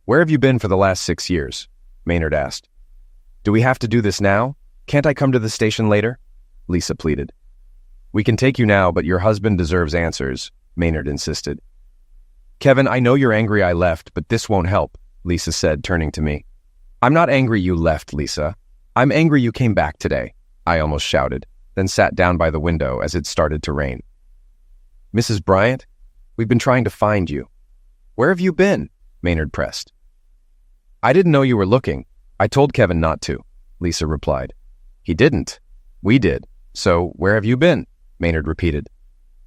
Where have you been for the last 6 years? Maynard asked. Do we have to do this now? Can't I come to the station later? Lisa pleaded. We can take you now, but your husband deserves answers, Maynard insisted. Kevin, I know you're angry I left, but this won't help, Lisa said, turning to me. I'm not angry you left, Lisa. I'm angry you came back today, I almost shouted, then sat down by the window as it started to rain. Mrs. Bryant, we've been trying to find you. Where have you been? Maynard pressed. I didn't know you were looking. I told Kevin not to, Lisa replied. He didn't. We did. So where have you been? Maynard repeated.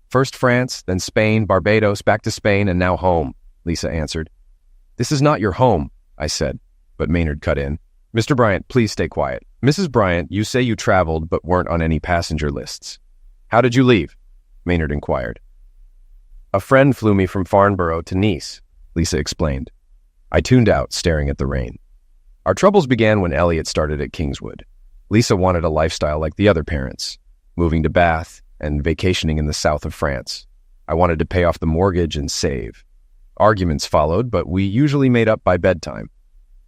First France, then Spain, Barbados, back to Spain, and now home, Lisa answered. This is not your home, I said, but Maynard cut in. Mr. Bryant, please stay quiet. Mrs. Bryant, you say you traveled but weren't on any passenger lists. How did you leave? Maynard inquired. A friend flew me from Farnborough to Nice, Lisa explained. I tuned out, staring at the rain. Our troubles began when Elliot started at Kingswood. Lisa wanted a lifestyle like the other parents, moving to Bath and vacationing in the south of France. I wanted to pay off the mortgage and save. Arguments followed, but we usually made up by bedtime.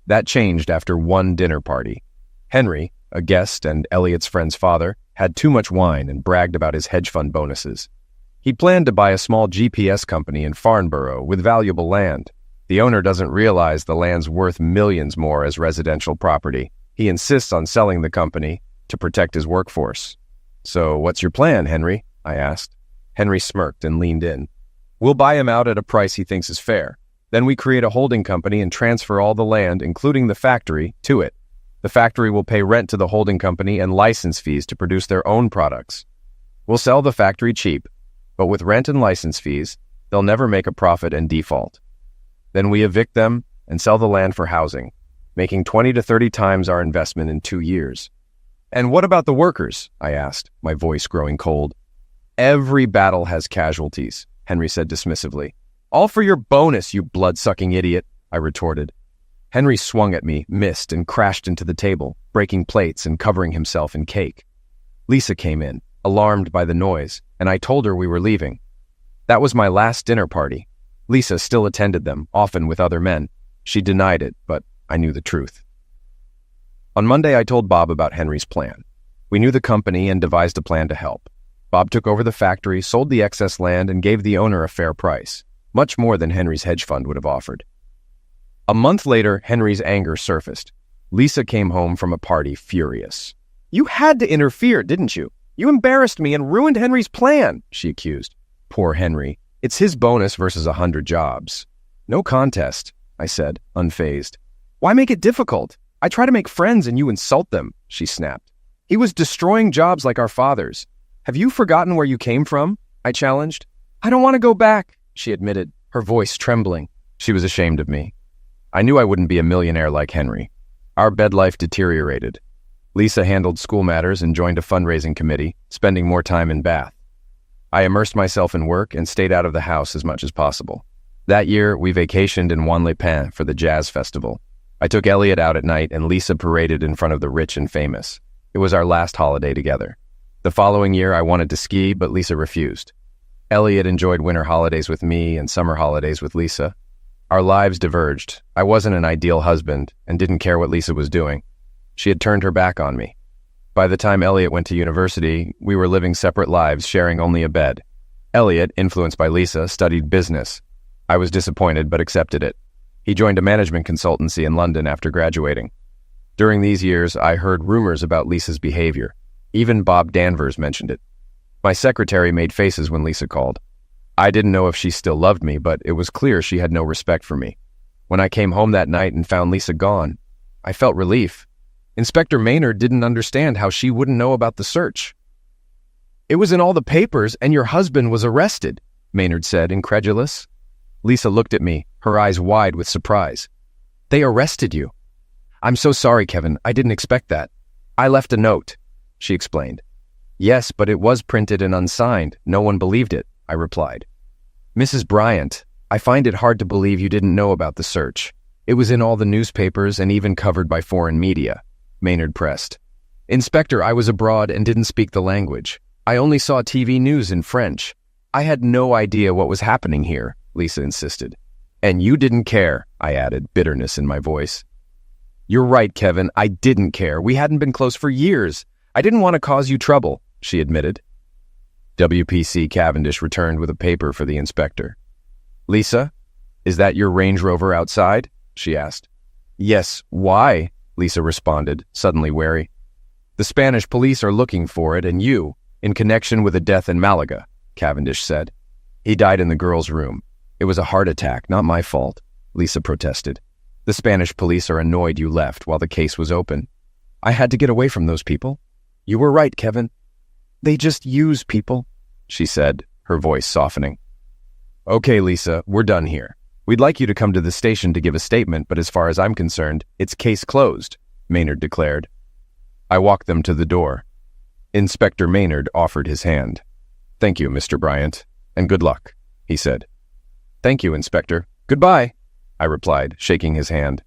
That changed after one dinner party. Henry, a guest and Elliot's friend's father, had too much wine and bragged about his hedge fund bonuses. He planned to buy a small GPS company in Farnborough with valuable land. The owner doesn't realize the land's worth millions more as residential property. He insists on selling the company to protect his workforce. So what's your plan, Henry? I asked. Henry smirked and leaned in. We'll buy him out at a price he thinks is fair. Then we create a holding company and transfer all the land, including the factory, to it. The factory will pay rent to the holding company and license fees to produce their own products. We'll sell the factory cheap, but with rent and license fees, they'll never make a profit and default. Then we evict them and sell the land for housing, making 20 to 30 times our investment in 2 years. And what about the workers? I asked, my voice growing cold. Every battle has casualties, Henry said dismissively. All for your bonus, you blood-sucking idiot, I retorted. Henry swung at me, missed, and crashed into the table, breaking plates and covering himself in cake. Lisa came in, alarmed by the noise, and I told her we were leaving. That was my last dinner party. Lisa still attended them, often with other men. She denied it, but I knew the truth. On Monday, I told Bob about Henry's plan. We knew the company and devised a plan to help. Bob took over the factory, sold the excess land, and gave the owner a fair price, much more than Henry's hedge fund would have offered. A month later, Henry's anger surfaced. Lisa came home from a party furious. You had to interfere, didn't you? You embarrassed me and ruined Henry's plan, she accused. Poor Henry. It's his bonus versus 100 jobs. No contest, I said, unfazed. Why make it difficult? I try to make friends and you insult them, she snapped. He was destroying jobs like our fathers. Have you forgotten where you came from? I challenged. I don't want to go back, she admitted, her voice trembling. She was ashamed of me. I knew I wouldn't be a millionaire like Henry. Our bed life deteriorated. Lisa handled school matters and joined a fundraising committee, spending more time in Bath. I immersed myself in work and stayed out of the house as much as possible. That year, we vacationed in Juan-les-Pins for the jazz festival. I took Elliot out at night and Lisa paraded in front of the rich and famous. It was our last holiday together. The following year, I wanted to ski, but Lisa refused. Elliot enjoyed winter holidays with me and summer holidays with Lisa. Our lives diverged. I wasn't an ideal husband and didn't care what Lisa was doing. She had turned her back on me. By the time Elliot went to university, we were living separate lives, sharing only a bed. Elliot, influenced by Lisa, studied business. I was disappointed but accepted it. He joined a management consultancy in London after graduating. During these years, I heard rumors about Lisa's behavior. Even Bob Danvers mentioned it. My secretary made faces when Lisa called. I didn't know if she still loved me, but it was clear she had no respect for me. When I came home that night and found Lisa gone, I felt relief. Inspector Maynard didn't understand how she wouldn't know about the search. It was in all the papers and your husband was arrested, Maynard said, incredulous. Lisa looked at me, her eyes wide with surprise. They arrested you. I'm so sorry, Kevin. I didn't expect that. I left a note, she explained. Yes, but it was printed and unsigned. No one believed it, I replied. Mrs. Bryant, I find it hard to believe you didn't know about the search. It was in all the newspapers and even covered by foreign media, Maynard pressed. Inspector, I was abroad and didn't speak the language. I only saw TV news in French. I had no idea what was happening here, Lisa insisted. And you didn't care, I added, bitterness in my voice. You're right, Kevin, I didn't care. We hadn't been close for years. I didn't want to cause you trouble, she admitted. WPC Cavendish returned with a paper for the inspector. Lisa, is that your Range Rover outside? She asked. Yes, why? Lisa responded, suddenly wary. The Spanish police are looking for it and you, in connection with a death in Malaga, Cavendish said. He died in the girl's room. It was a heart attack, not my fault, Lisa protested. The Spanish police are annoyed you left while the case was open. I had to get away from those people. You were right, Kevin. They just use people, she said, her voice softening. Okay, Lisa, we're done here. We'd like you to come to the station to give a statement, but as far as I'm concerned, it's case closed, Maynard declared. I walked them to the door. Inspector Maynard offered his hand. Thank you, Mr. Bryant, and good luck, he said. Thank you, Inspector. Goodbye, I replied, shaking his hand.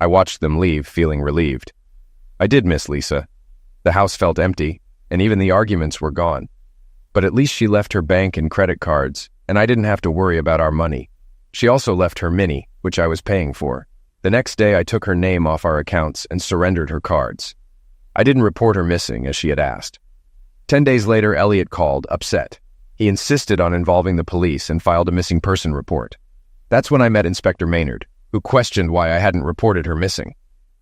I watched them leave, feeling relieved. I did miss Lisa. The house felt empty, and even the arguments were gone. But at least she left her bank and credit cards, and I didn't have to worry about our money. She also left her Mini, which I was paying for. The next day, I took her name off our accounts and surrendered her cards. I didn't report her missing, as she had asked. 10 days later, Elliot called, upset. He insisted on involving the police and filed a missing person report. That's when I met Inspector Maynard, who questioned why I hadn't reported her missing.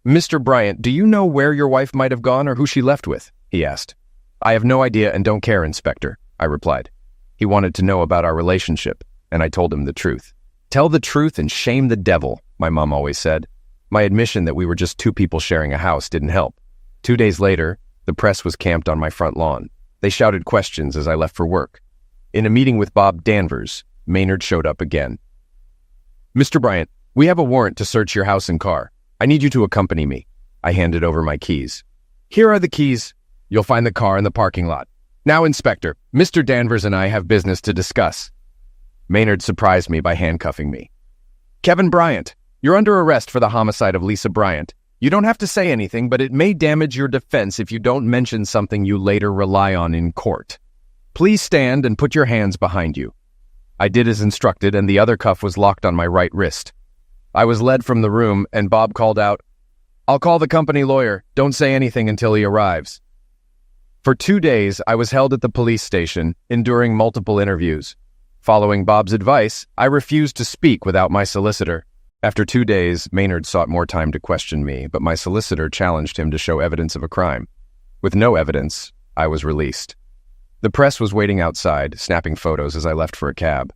Mr. Bryant, do you know where your wife might have gone or who she left with? He asked. I have no idea and don't care, Inspector, I replied. He wanted to know about our relationship, and I told him the truth. Tell the truth and shame the devil, my mom always said. My admission that we were just two people sharing a house didn't help. 2 days later, the press was camped on my front lawn. They shouted questions as I left for work. In a meeting with Bob Danvers, Maynard showed up again. Mr. Bryant, we have a warrant to search your house and car. I need you to accompany me. I handed over my keys. Here are the keys. You'll find the car in the parking lot. Now, Inspector, Mr. Danvers and I have business to discuss. Maynard surprised me by handcuffing me. Kevin Bryant, you're under arrest for the homicide of Lisa Bryant. You don't have to say anything, but it may damage your defense if you don't mention something you later rely on in court. Please stand and put your hands behind you. I did as instructed, and the other cuff was locked on my right wrist. I was led from the room, and Bob called out, I'll call the company lawyer. Don't say anything until he arrives. For 2 days, I was held at the police station, enduring multiple interviews. Following Bob's advice, I refused to speak without my solicitor. After 2 days, Maynard sought more time to question me, but my solicitor challenged him to show evidence of a crime. With no evidence, I was released. The press was waiting outside, snapping photos as I left for a cab.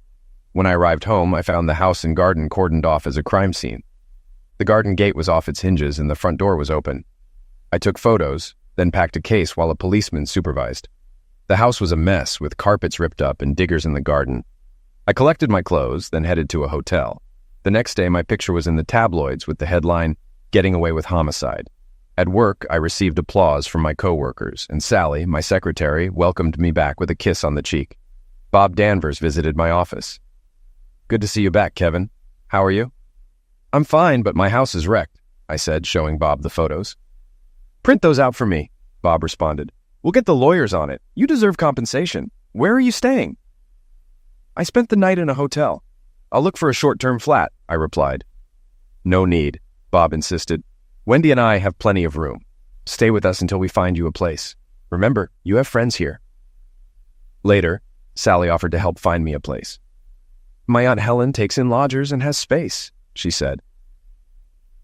When I arrived home, I found the house and garden cordoned off as a crime scene. The garden gate was off its hinges and the front door was open. I took photos, then packed a case while a policeman supervised. The house was a mess, with carpets ripped up and diggers in the garden. I collected my clothes, then headed to a hotel. The next day, my picture was in the tabloids with the headline, Getting Away with Homicide. At work, I received applause from my coworkers, and Sally, my secretary, welcomed me back with a kiss on the cheek. Bob Danvers visited my office. Good to see you back, Kevin. How are you? I'm fine, but my house is wrecked, I said, showing Bob the photos. Print those out for me, Bob responded. We'll get the lawyers on it. You deserve compensation. Where are you staying? I spent the night in a hotel. I'll look for a short-term flat, I replied. No need, Bob insisted. Wendy and I have plenty of room. Stay with us until we find you a place. Remember, you have friends here. Later, Sally offered to help find me a place. My Aunt Helen takes in lodgers and has space, she said.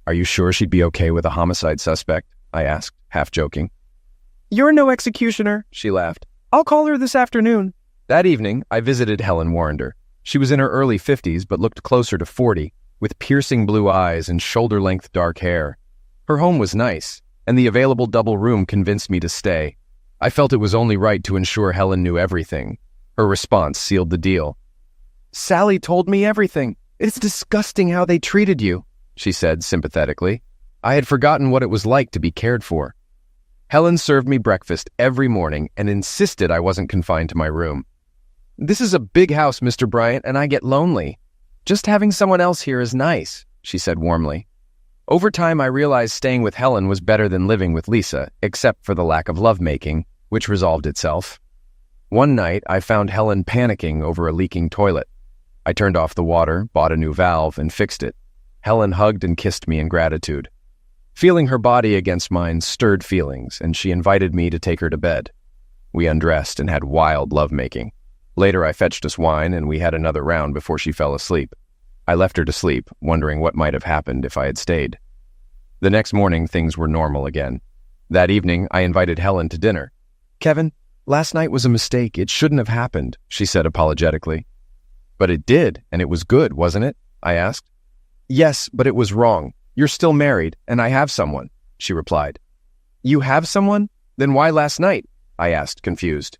Are you sure she'd be okay with a homicide suspect? I asked, half joking. You're no executioner, she laughed. I'll call her this afternoon. That evening, I visited Helen Warrender. She was in her early 50s but looked closer to 40, with piercing blue eyes and shoulder-length dark hair. Her home was nice, and the available double room convinced me to stay. I felt it was only right to ensure Helen knew everything. Her response sealed the deal. Sally told me everything. It's disgusting how they treated you, she said sympathetically. I had forgotten what it was like to be cared for. Helen served me breakfast every morning and insisted I wasn't confined to my room. This is a big house, Mr. Bryant, and I get lonely. Just having someone else here is nice, she said warmly. Over time, I realized staying with Helen was better than living with Lisa, except for the lack of lovemaking, which resolved itself. One night, I found Helen panicking over a leaking toilet. I turned off the water, bought a new valve, and fixed it. Helen hugged and kissed me in gratitude. Feeling her body against mine stirred feelings, and she invited me to take her to bed. We undressed and had wild lovemaking. Later, I fetched us wine, and we had another round before she fell asleep. I left her to sleep, wondering what might have happened if I had stayed. The next morning, things were normal again. That evening, I invited Helen to dinner. "Kevin, last night was a mistake. It shouldn't have happened," she said apologetically. "But it did, and it was good, wasn't it?" I asked. "Yes, but it was wrong. You're still married, and I have someone," she replied. "You have someone? Then why last night?" I asked, confused.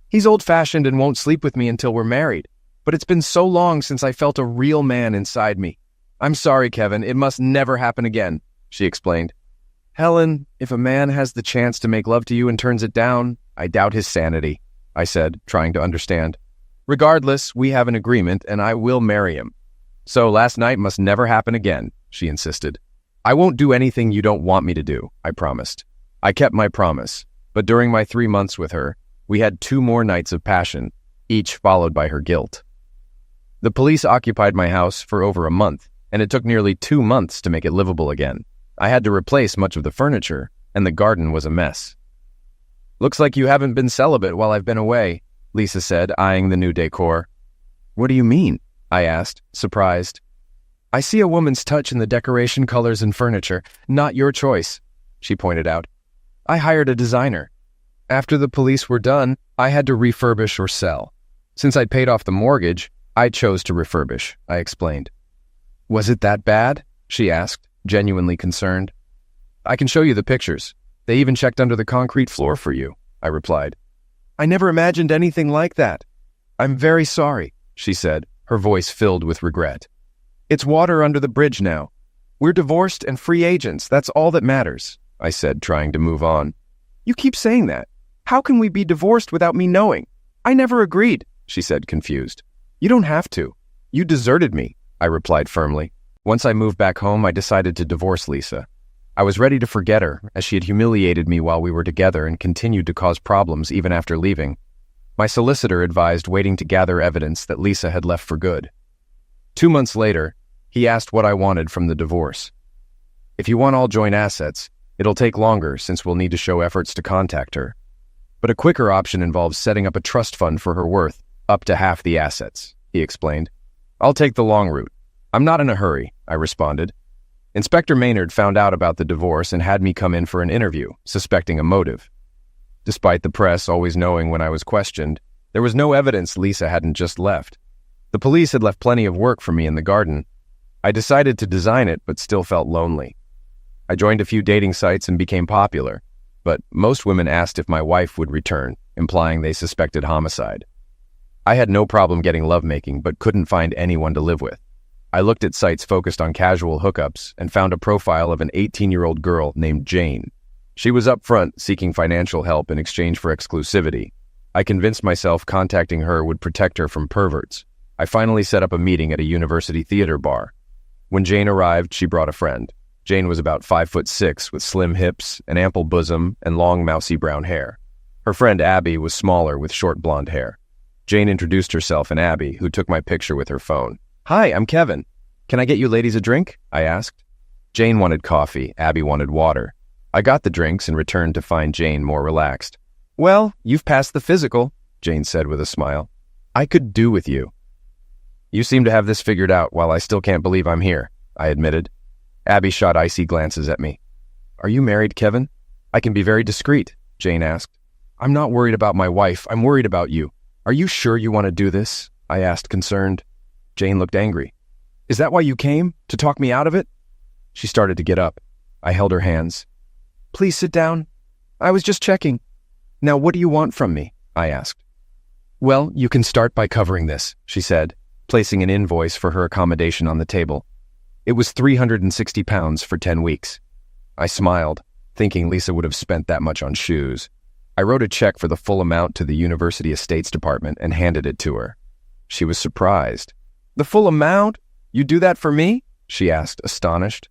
"He's old-fashioned and won't sleep with me until we're married. But it's been so long since I felt a real man inside me. I'm sorry, Kevin. It must never happen again," she explained. "Helen, if a man has the chance to make love to you and turns it down, I doubt his sanity," I said, trying to understand. "Regardless, we have an agreement, and I will marry him." "So last night must never happen again," she insisted. "I won't do anything you don't want me to do," I promised. I kept my promise, but during my 3 months with her, we had 2 more nights of passion, each followed by her guilt. The police occupied my house for over a month, and it took nearly 2 months to make it livable again. I had to replace much of the furniture, and the garden was a mess. "Looks like you haven't been celibate while I've been away," Lisa said, eyeing the new decor. "What do you mean?" I asked, surprised. "I see a woman's touch in the decoration, colors, and furniture. Not your choice," she pointed out. "I hired a designer. After the police were done, I had to refurbish or sell. Since I'd paid off the mortgage, I chose to refurbish," I explained. "Was it that bad?" she asked, genuinely concerned. "I can show you the pictures. They even checked under the concrete floor for you," I replied. "I never imagined anything like that. I'm very sorry," she said, her voice filled with regret. "It's water under the bridge now. We're divorced and free agents. That's all that matters," I said, trying to move on. "You keep saying that. How can we be divorced without me knowing? I never agreed," she said, confused. "You don't have to. You deserted me," I replied firmly. Once I moved back home, I decided to divorce Lisa. I was ready to forget her, as she had humiliated me while we were together and continued to cause problems even after leaving. My solicitor advised waiting to gather evidence that Lisa had left for good. 2 months later, he asked what I wanted from the divorce. "If you want all joint assets, it'll take longer since we'll need to show efforts to contact her. But a quicker option involves setting up a trust fund for her worth, up to half the assets," he explained. "I'll take the long route. I'm not in a hurry," I responded. Inspector Maynard found out about the divorce and had me come in for an interview, suspecting a motive. Despite the press always knowing when I was questioned, there was no evidence Lisa hadn't just left. The police had left plenty of work for me in the garden. I decided to design it, but still felt lonely. I joined a few dating sites and became popular, but most women asked if my wife would return, implying they suspected homicide. I had no problem getting lovemaking, but couldn't find anyone to live with. I looked at sites focused on casual hookups and found a profile of an 18-year-old girl named Jane. She was upfront, seeking financial help in exchange for exclusivity. I convinced myself contacting her would protect her from perverts. I finally set up a meeting at a university theater bar. When Jane arrived, she brought a friend. Jane was about 5'6", with slim hips, an ample bosom, and long, mousy brown hair. Her friend Abby was smaller with short blonde hair. Jane introduced herself and Abby, who took my picture with her phone. "Hi, I'm Kevin. Can I get you ladies a drink?" I asked. Jane wanted coffee, Abby wanted water. I got the drinks and returned to find Jane more relaxed. "Well, you've passed the physical," Jane said with a smile. "I could do with you." "You seem to have this figured out while I still can't believe I'm here," I admitted. Abby shot icy glances at me. "Are you married, Kevin?" "I can be very discreet," Jane asked. "I'm not worried about my wife. I'm worried about you. Are you sure you want to do this?" I asked, concerned. Jane looked angry. "Is that why you came? To talk me out of it?" She started to get up. I held her hands. "Please sit down. I was just checking. Now, what do you want from me?" I asked. "Well, you can start by covering this," she said, placing an invoice for her accommodation on the table. It was £360 for 10 weeks. I smiled, thinking Lisa would have spent that much on shoes. I wrote a check for the full amount to the University Estates Department and handed it to her. She was surprised. "The full amount? You do that for me?" she asked, astonished.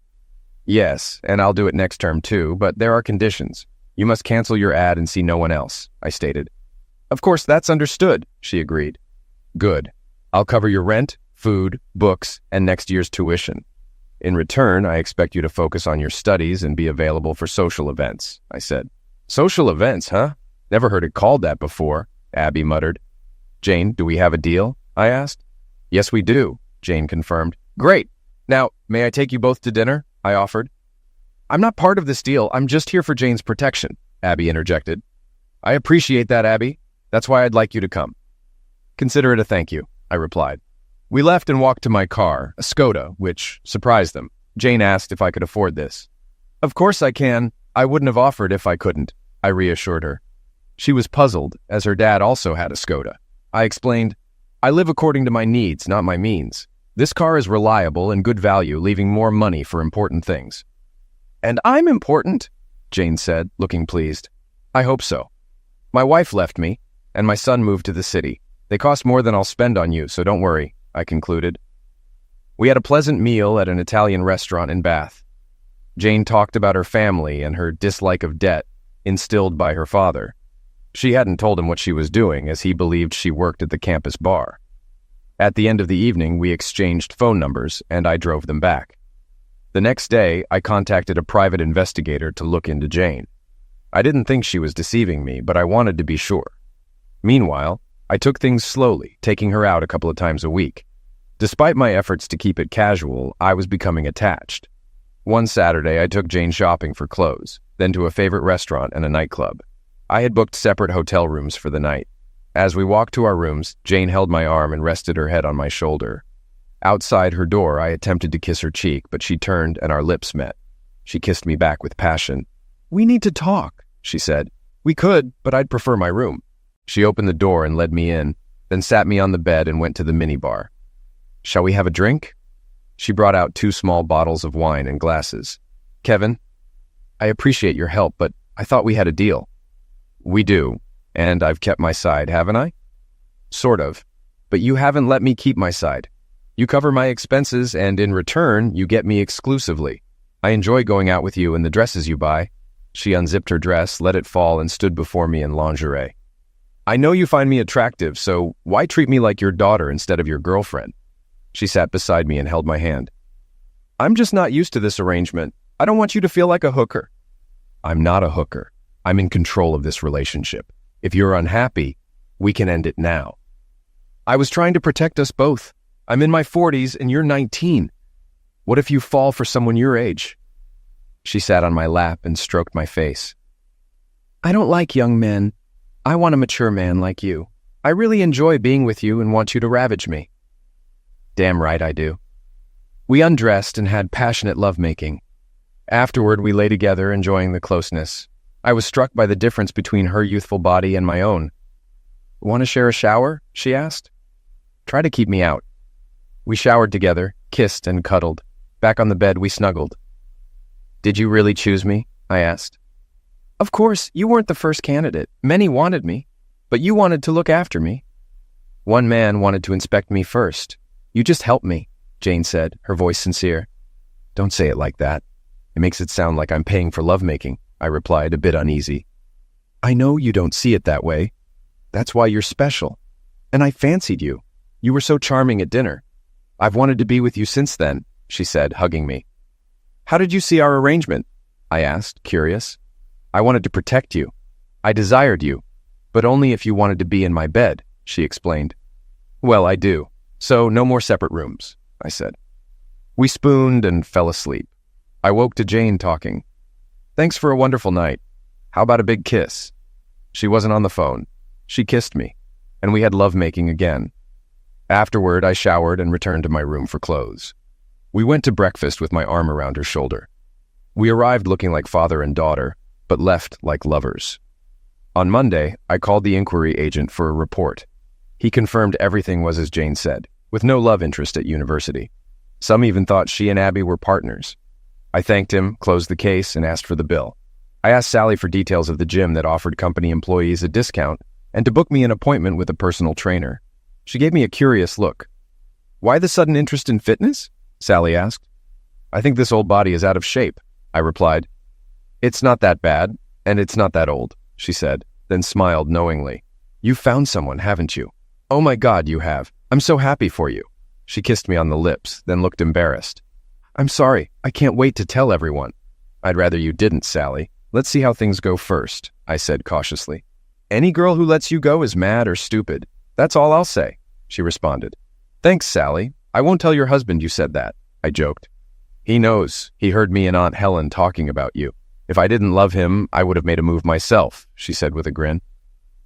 "Yes, and I'll do it next term too, but there are conditions. You must cancel your ad and see no one else," I stated. "Of course, that's understood," she agreed. "Good. I'll cover your rent, food, books, and next year's tuition. In return, I expect you to focus on your studies and be available for social events, I said. Social events, huh? Never heard it called that before, Abby muttered. Jane, do we have a deal? I asked. Yes, we do, Jane confirmed. Great. Now, may I take you both to dinner? I offered. I'm not part of this deal. I'm just here for Jane's protection, Abby interjected. I appreciate that, Abby. That's why I'd like you to come. Consider it a thank you, I replied. We left and walked to my car, a Skoda, which surprised them. Jane asked if I could afford this. Of course I can. I wouldn't have offered if I couldn't, I reassured her. She was puzzled, as her dad also had a Skoda. I explained, I live according to my needs, not my means. This car is reliable and good value, leaving more money for important things. And I'm important, Jane said, looking pleased. I hope so. My wife left me, and my son moved to the city. They cost more than I'll spend on you, so don't worry, I concluded. We had a pleasant meal at an Italian restaurant in Bath. Jane talked about her family and her dislike of debt, instilled by her father. She hadn't told him what she was doing, as he believed she worked at the campus bar. At the end of the evening, we exchanged phone numbers, and I drove them back. The next day, I contacted a private investigator to look into Jane. I didn't think she was deceiving me, but I wanted to be sure. Meanwhile, I took things slowly, taking her out a couple of times a week. Despite my efforts to keep it casual, I was becoming attached. One Saturday, I took Jane shopping for clothes, then to a favorite restaurant and a nightclub. I had booked separate hotel rooms for the night. As we walked to our rooms, Jane held my arm and rested her head on my shoulder. Outside her door, I attempted to kiss her cheek, but she turned and our lips met. She kissed me back with passion. We need to talk, she said. We could, but I'd prefer my room. She opened the door and led me in, then sat me on the bed and went to the minibar. Shall we have a drink? She brought out 2 small bottles of wine and glasses. Kevin, I appreciate your help, but I thought we had a deal. We do, and I've kept my side, haven't I? Sort of, but you haven't let me keep my side. You cover my expenses, and in return, you get me exclusively. I enjoy going out with you and the dresses you buy. She unzipped her dress, let it fall, and stood before me in lingerie. I know you find me attractive, so why treat me like your daughter instead of your girlfriend? She sat beside me and held my hand. I'm just not used to this arrangement. I don't want you to feel like a hooker. I'm not a hooker. I'm in control of this relationship. If you're unhappy, we can end it now. I was trying to protect us both. I'm in my 40s and you're 19. What if you fall for someone your age? She sat on my lap and stroked my face. I don't like young men. I want a mature man like you. I really enjoy being with you and want you to ravage me. Damn right I do. We undressed and had passionate lovemaking. Afterward, we lay together, enjoying the closeness. I was struck by the difference between her youthful body and my own. Want to share a shower? She asked. Try to keep me out. We showered together, kissed and cuddled. Back on the bed, we snuggled. Did you really choose me? I asked. Of course, you weren't the first candidate. Many wanted me, but you wanted to look after me. One man wanted to inspect me first. You just helped me, Jane said, her voice sincere. Don't say it like that. It makes it sound like I'm paying for lovemaking, I replied, a bit uneasy. I know you don't see it that way. That's why you're special. And I fancied you. You were so charming at dinner. I've wanted to be with you since then, she said, hugging me. How did you see our arrangement? I asked, curious. I wanted to protect you. I desired you, but only if you wanted to be in my bed, she explained. Well, I do. So no more separate rooms, I said. We spooned and fell asleep. I woke to Jane talking. Thanks for a wonderful night. How about a big kiss? She wasn't on the phone. She kissed me, and we had lovemaking again. Afterward, I showered and returned to my room for clothes. We went to breakfast with my arm around her shoulder. We arrived looking like father and daughter, but left like lovers. On Monday, I called the inquiry agent for a report. He confirmed everything was as Jane said, with no love interest at university. Some even thought she and Abby were partners. I thanked him, closed the case, and asked for the bill. I asked Sally for details of the gym that offered company employees a discount and to book me an appointment with a personal trainer. She gave me a curious look. Why the sudden interest in fitness? Sally asked. I think this old body is out of shape, I replied. It's not that bad, and it's not that old, she said, then smiled knowingly. You've found someone, haven't you? Oh my God, you have. I'm so happy for you. She kissed me on the lips, then looked embarrassed. I'm sorry, I can't wait to tell everyone. I'd rather you didn't, Sally. Let's see how things go first, I said cautiously. Any girl who lets you go is mad or stupid. That's all I'll say, she responded. Thanks, Sally. I won't tell your husband you said that, I joked. He knows. He heard me and Aunt Helen talking about you. If I didn't love him, I would have made a move myself, she said with a grin.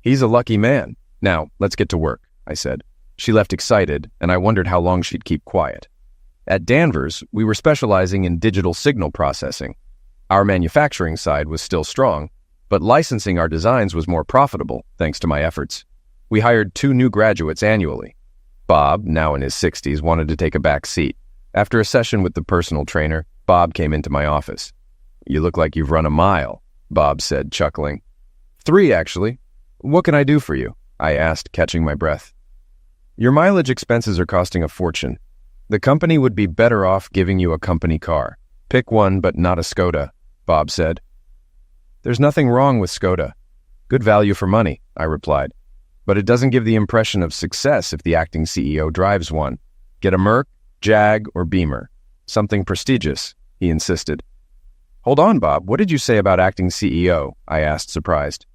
He's a lucky man. Now, let's get to work, I said. She left excited, and I wondered how long she'd keep quiet. At Danvers, we were specializing in digital signal processing. Our manufacturing side was still strong, but licensing our designs was more profitable, thanks to my efforts. We hired 2 new graduates annually. Bob, now in his 60s, wanted to take a back seat. After a session with the personal trainer, Bob came into my office. You look like you've run a mile, Bob said, chuckling. 3, actually. What can I do for you? I asked, catching my breath. Your mileage expenses are costing a fortune. The company would be better off giving you a company car. Pick one, but not a Skoda, Bob said. There's nothing wrong with Skoda. Good value for money, I replied. But it doesn't give the impression of success if the acting CEO drives one. Get a Merc, Jag, or Beamer. Something prestigious, he insisted. Hold on, Bob. What did you say about acting CEO? I asked, surprised.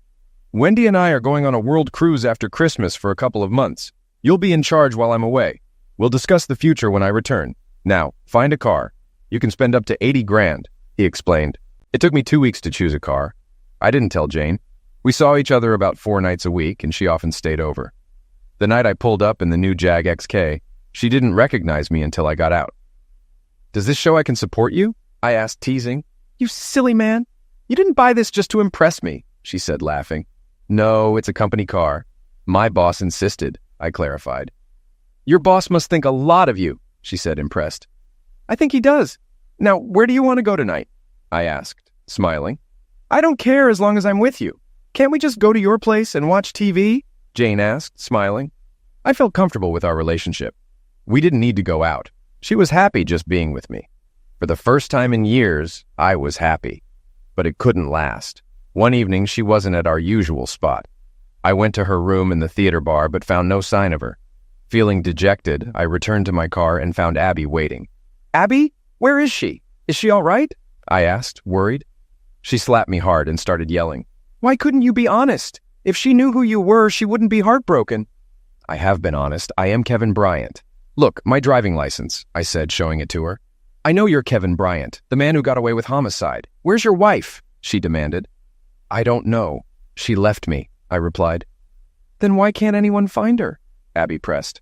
Wendy and I are going on a world cruise after Christmas for a couple of months. You'll be in charge while I'm away. We'll discuss the future when I return. Now, find a car. You can spend up to 80 grand, he explained. It took me 2 weeks to choose a car. I didn't tell Jane. We saw each other about 4 nights a week, and she often stayed over. The night I pulled up in the new Jag XK, she didn't recognize me until I got out. Does this show I can support you? I asked, teasing. You silly man. You didn't buy this just to impress me, she said, laughing. No, it's a company car. My boss insisted, I clarified. Your boss must think a lot of you, she said, impressed. I think he does. Now, where do you want to go tonight? I asked, smiling. I don't care as long as I'm with you. Can't we just go to your place and watch TV? Jane asked, smiling. I felt comfortable with our relationship. We didn't need to go out. She was happy just being with me. For the first time in years, I was happy. But it couldn't last. One evening, she wasn't at our usual spot. I went to her room in the theater bar but found no sign of her. Feeling dejected, I returned to my car and found Abby waiting. Abby? Where is she? Is she all right? I asked, worried. She slapped me hard and started yelling. Why couldn't you be honest? If she knew who you were, she wouldn't be heartbroken. I have been honest. I am Kevin Bryant. Look, my driving license, I said, showing it to her. I know you're Kevin Bryant, the man who got away with homicide. Where's your wife? She demanded. I don't know. She left me, I replied. Then why can't anyone find her? Abby pressed.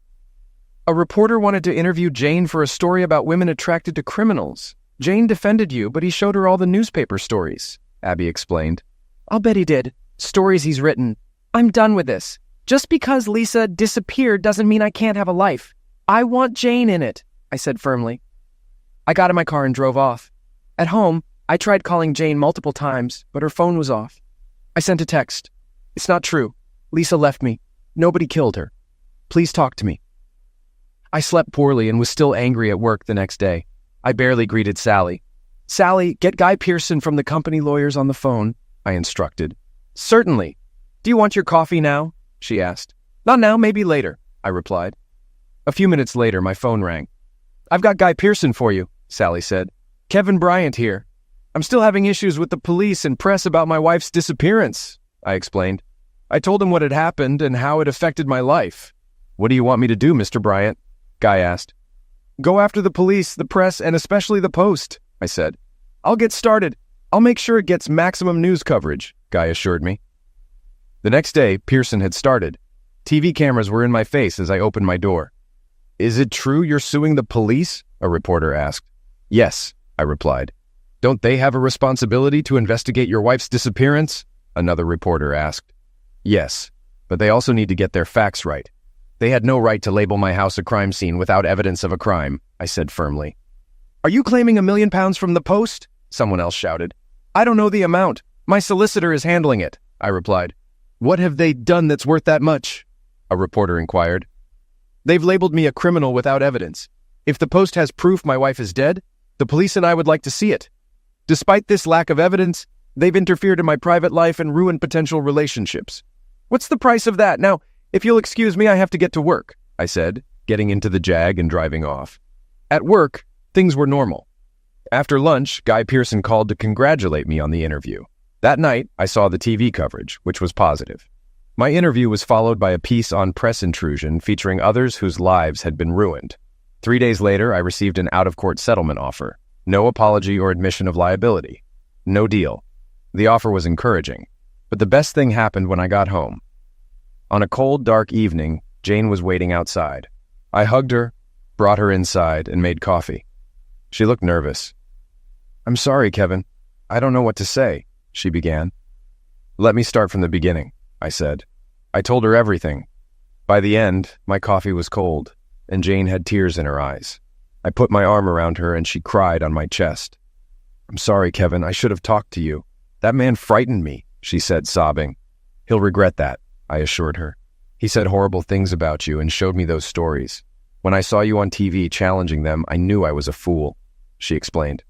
A reporter wanted to interview Jane for a story about women attracted to criminals. Jane defended you, but he showed her all the newspaper stories, Abby explained. I'll bet he did. Stories he's written. I'm done with this. Just because Lisa disappeared doesn't mean I can't have a life. I want Jane in it, I said firmly. I got in my car and drove off. At home, I tried calling Jane multiple times, but her phone was off. I sent a text. It's not true. Lisa left me. Nobody killed her. Please talk to me. I slept poorly and was still angry at work the next day. I barely greeted Sally. Sally, get Guy Pearson from the company lawyers on the phone, I instructed. Certainly. Do you want your coffee now? She asked. Not now, maybe later, I replied. A few minutes later, my phone rang. I've got Guy Pearson for you, Sally said. Kevin Bryant here. I'm still having issues with the police and press about my wife's disappearance, I explained. I told him what had happened and how it affected my life. What do you want me to do, Mr. Bryant? Guy asked. Go after the police, the press, and especially the Post, I said. I'll get started. I'll make sure it gets maximum news coverage, Guy assured me. The next day, Pearson had started. TV cameras were in my face as I opened my door. Is it true you're suing the police? A reporter asked. Yes, I replied. Don't they have a responsibility to investigate your wife's disappearance? Another reporter asked. Yes, but they also need to get their facts right. They had no right to label my house a crime scene without evidence of a crime, I said firmly. Are you claiming £1 million from the Post? Someone else shouted. I don't know the amount. My solicitor is handling it, I replied. What have they done that's worth that much? A reporter inquired. They've labeled me a criminal without evidence. If the Post has proof my wife is dead, the police and I would like to see it. Despite this lack of evidence, they've interfered in my private life and ruined potential relationships. What's the price of that? Now, if you'll excuse me, I have to get to work, I said, getting into the Jag and driving off. At work, things were normal. After lunch, Guy Pearson called to congratulate me on the interview. That night, I saw the TV coverage, which was positive. My interview was followed by a piece on press intrusion featuring others whose lives had been ruined. 3 days later, I received an out-of-court settlement offer. No apology or admission of liability. No deal. The offer was encouraging, but the best thing happened when I got home. On a cold, dark evening, Jane was waiting outside. I hugged her, brought her inside, and made coffee. She looked nervous. "I'm sorry, Kevin. I don't know what to say," she began. "Let me start from the beginning," I said. I told her everything. By the end, my coffee was cold, and Jane had tears in her eyes. I put my arm around her, and she cried on my chest. "I'm sorry, Kevin. I should have talked to you. That man frightened me," she said, sobbing. "He'll regret that," I assured her. "He said horrible things about you and showed me those stories. When I saw you on TV challenging them, I knew I was a fool," she explained.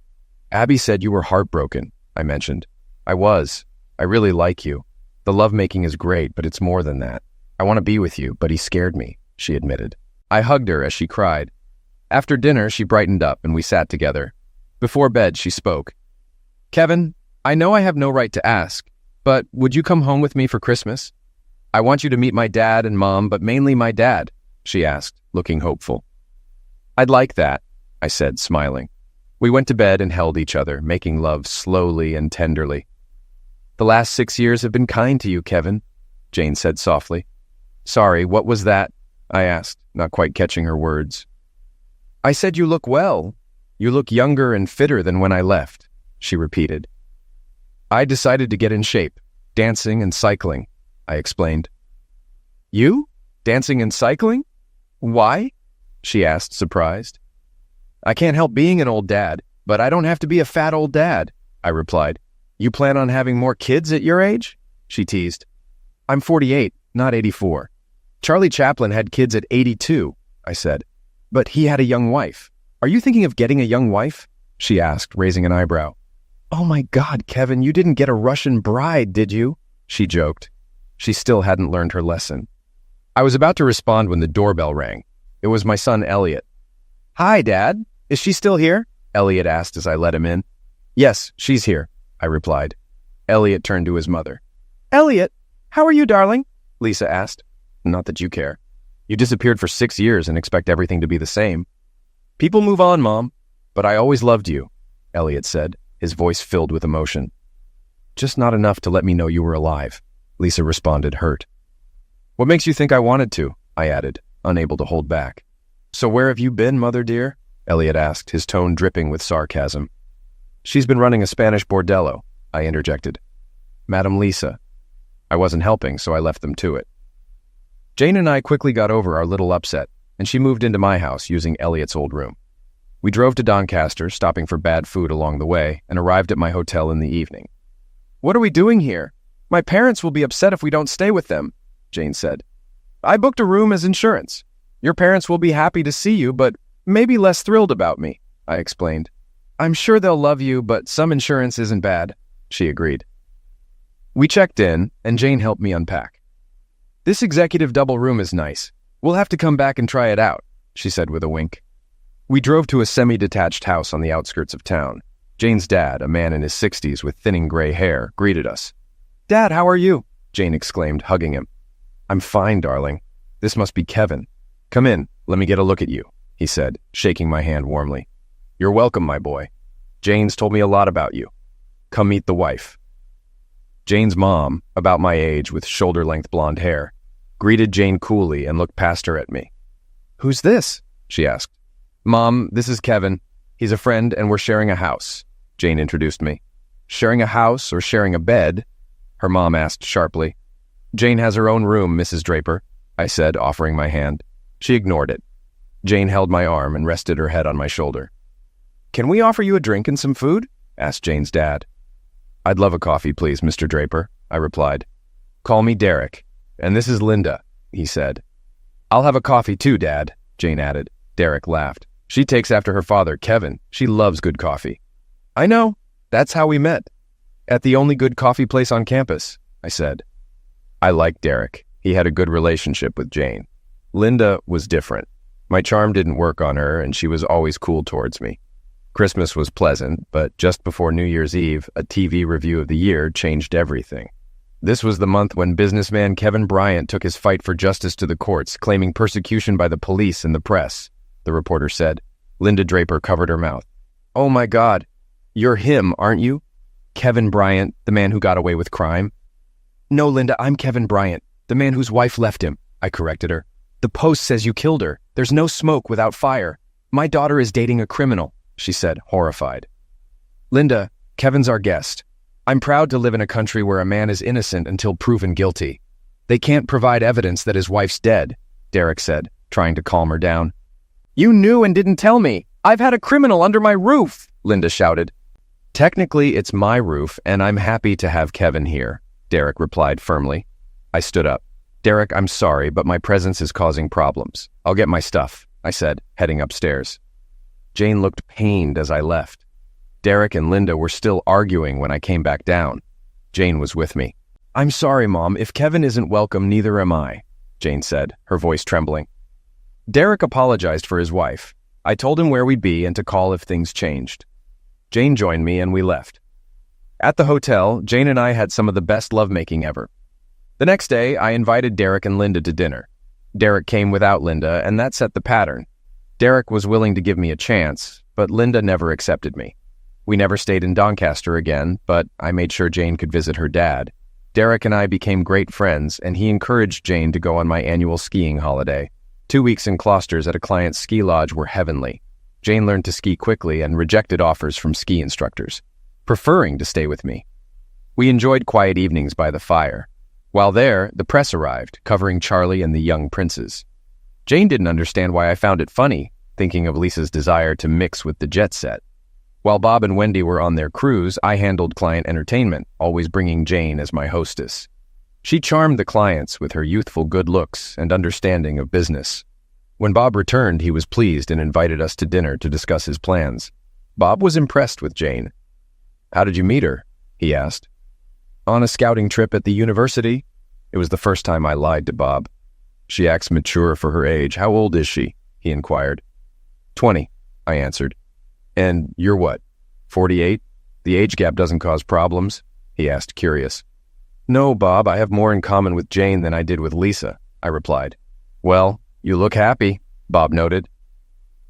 "Abby said you were heartbroken," I mentioned. "I was. I really like you. The lovemaking is great, but it's more than that. I want to be with you, but he scared me," she admitted. I hugged her as she cried. After dinner, she brightened up and we sat together. Before bed, she spoke. "Kevin, I know I have no right to ask, but would you come home with me for Christmas? I want you to meet my dad and mom, but mainly my dad," she asked, looking hopeful. "I'd like that," I said, smiling. We went to bed and held each other, making love slowly and tenderly. "The last 6 years have been kind to you, Kevin," Jane said softly. "Sorry, what was that?" I asked, not quite catching her words. "I said you look well. You look younger and fitter than when I left," she repeated. "I decided to get in shape, dancing and cycling," I explained. "You? Dancing and cycling? Why?" she asked, surprised. "I can't help being an old dad, but I don't have to be a fat old dad," I replied. "You plan on having more kids at your age?" she teased. "I'm 48, not 84. Charlie Chaplin had kids at 82, I said. "But he had a young wife. Are you thinking of getting a young wife?" she asked, raising an eyebrow. "Oh my God, Kevin, you didn't get a Russian bride, did you?" she joked. She still hadn't learned her lesson. I was about to respond when the doorbell rang. It was my son, Elliot. "Hi, Dad. Is she still here?" Elliot asked as I let him in. "Yes, she's here," I replied. Elliot turned to his mother. "Elliot, how are you, darling?" Lisa asked. "Not that you care. You disappeared for 6 years and expect everything to be the same." "People move on, Mom, but I always loved you," Elliot said, his voice filled with emotion. "Just not enough to let me know you were alive," Lisa responded, hurt. "What makes you think I wanted to?" I added, unable to hold back. "So where have you been, Mother dear?" Elliot asked, his tone dripping with sarcasm. "She's been running a Spanish bordello," I interjected. "Madam Lisa." I wasn't helping, so I left them to it. Jane and I quickly got over our little upset, and she moved into my house using Elliot's old room. We drove to Doncaster, stopping for bad food along the way, and arrived at my hotel in the evening. "What are we doing here? My parents will be upset if we don't stay with them," Jane said. "I booked a room as insurance. Your parents will be happy to see you, but maybe less thrilled about me," I explained. "I'm sure they'll love you, but some insurance isn't bad," she agreed. We checked in, and Jane helped me unpack. "This executive double room is nice. We'll have to come back and try it out," she said with a wink. We drove to a semi-detached house on the outskirts of town. Jane's dad, a man in his 60s with thinning gray hair, greeted us. "Dad, how are you?" Jane exclaimed, hugging him. "I'm fine, darling. This must be Kevin. Come in, let me get a look at you," he said, shaking my hand warmly. "You're welcome, my boy. Jane's told me a lot about you. Come meet the wife." Jane's mom, about my age with shoulder-length blonde hair, greeted Jane coolly and looked past her at me. "Who's this?" she asked. "Mom, this is Kevin. He's a friend and we're sharing a house," Jane introduced me. "Sharing a house or sharing a bed?" her mom asked sharply. "Jane has her own room, Mrs. Draper," I said, offering my hand. She ignored it. Jane held my arm and rested her head on my shoulder. "Can we offer you a drink and some food?" asked Jane's dad. "I'd love a coffee, please, Mr. Draper," I replied. "Call me Derek, and this is Linda," he said. "I'll have a coffee too, Dad," Jane added. Derek laughed. "She takes after her father, Kevin. She loves good coffee." "I know. That's how we met. At the only good coffee place on campus," I said. I liked Derek. He had a good relationship with Jane. Linda was different. My charm didn't work on her, and she was always cool towards me. Christmas was pleasant, but just before New Year's Eve, a TV review of the year changed everything. This was the month when businessman Kevin Bryant took his fight for justice to the courts, claiming persecution by the police and the press, the reporter said. Linda Draper covered her mouth. "Oh my God, you're him, aren't you? Kevin Bryant, the man who got away with crime?" "No, Linda, I'm Kevin Bryant, the man whose wife left him," I corrected her. "The Post says you killed her. There's no smoke without fire. My daughter is dating a criminal," she said, horrified. "Linda, Kevin's our guest. I'm proud to live in a country where a man is innocent until proven guilty. They can't provide evidence that his wife's dead," Derek said, trying to calm her down. "You knew and didn't tell me. I've had a criminal under my roof," Linda shouted. "Technically, it's my roof, and I'm happy to have Kevin here," Derek replied firmly. I stood up. "Derek, I'm sorry, but my presence is causing problems. I'll get my stuff," I said, heading upstairs. Jane looked pained as I left. Derek and Linda were still arguing when I came back down. Jane was with me. "I'm sorry, Mom. If Kevin isn't welcome, neither am I," Jane said, her voice trembling. Derek apologized for his wife. I told him where we'd be and to call if things changed. Jane joined me and we left. At the hotel, Jane and I had some of the best lovemaking ever. The next day, I invited Derek and Linda to dinner. Derek came without Linda, and that set the pattern. Derek was willing to give me a chance, but Linda never accepted me. We never stayed in Doncaster again, but I made sure Jane could visit her dad. Derek and I became great friends, and he encouraged Jane to go on my annual skiing holiday. 2 weeks in Closters at a client's ski lodge were heavenly. Jane learned to ski quickly and rejected offers from ski instructors, preferring to stay with me. We enjoyed quiet evenings by the fire. While there, the press arrived, covering Charlie and the young princes. Jane didn't understand why I found it funny, thinking of Lisa's desire to mix with the jet set. While Bob and Wendy were on their cruise, I handled client entertainment, always bringing Jane as my hostess. She charmed the clients with her youthful good looks and understanding of business. When Bob returned, he was pleased and invited us to dinner to discuss his plans. Bob was impressed with Jane. "How did you meet her?" he asked. "On a scouting trip at the university." It was the first time I lied to Bob. "She acts mature for her age. How old is she?" he inquired. 20, I answered. "And you're what, 48? The age gap doesn't cause problems?" he asked, curious. "No, Bob, I have more in common with Jane than I did with Lisa," I replied. "Well, you look happy," Bob noted.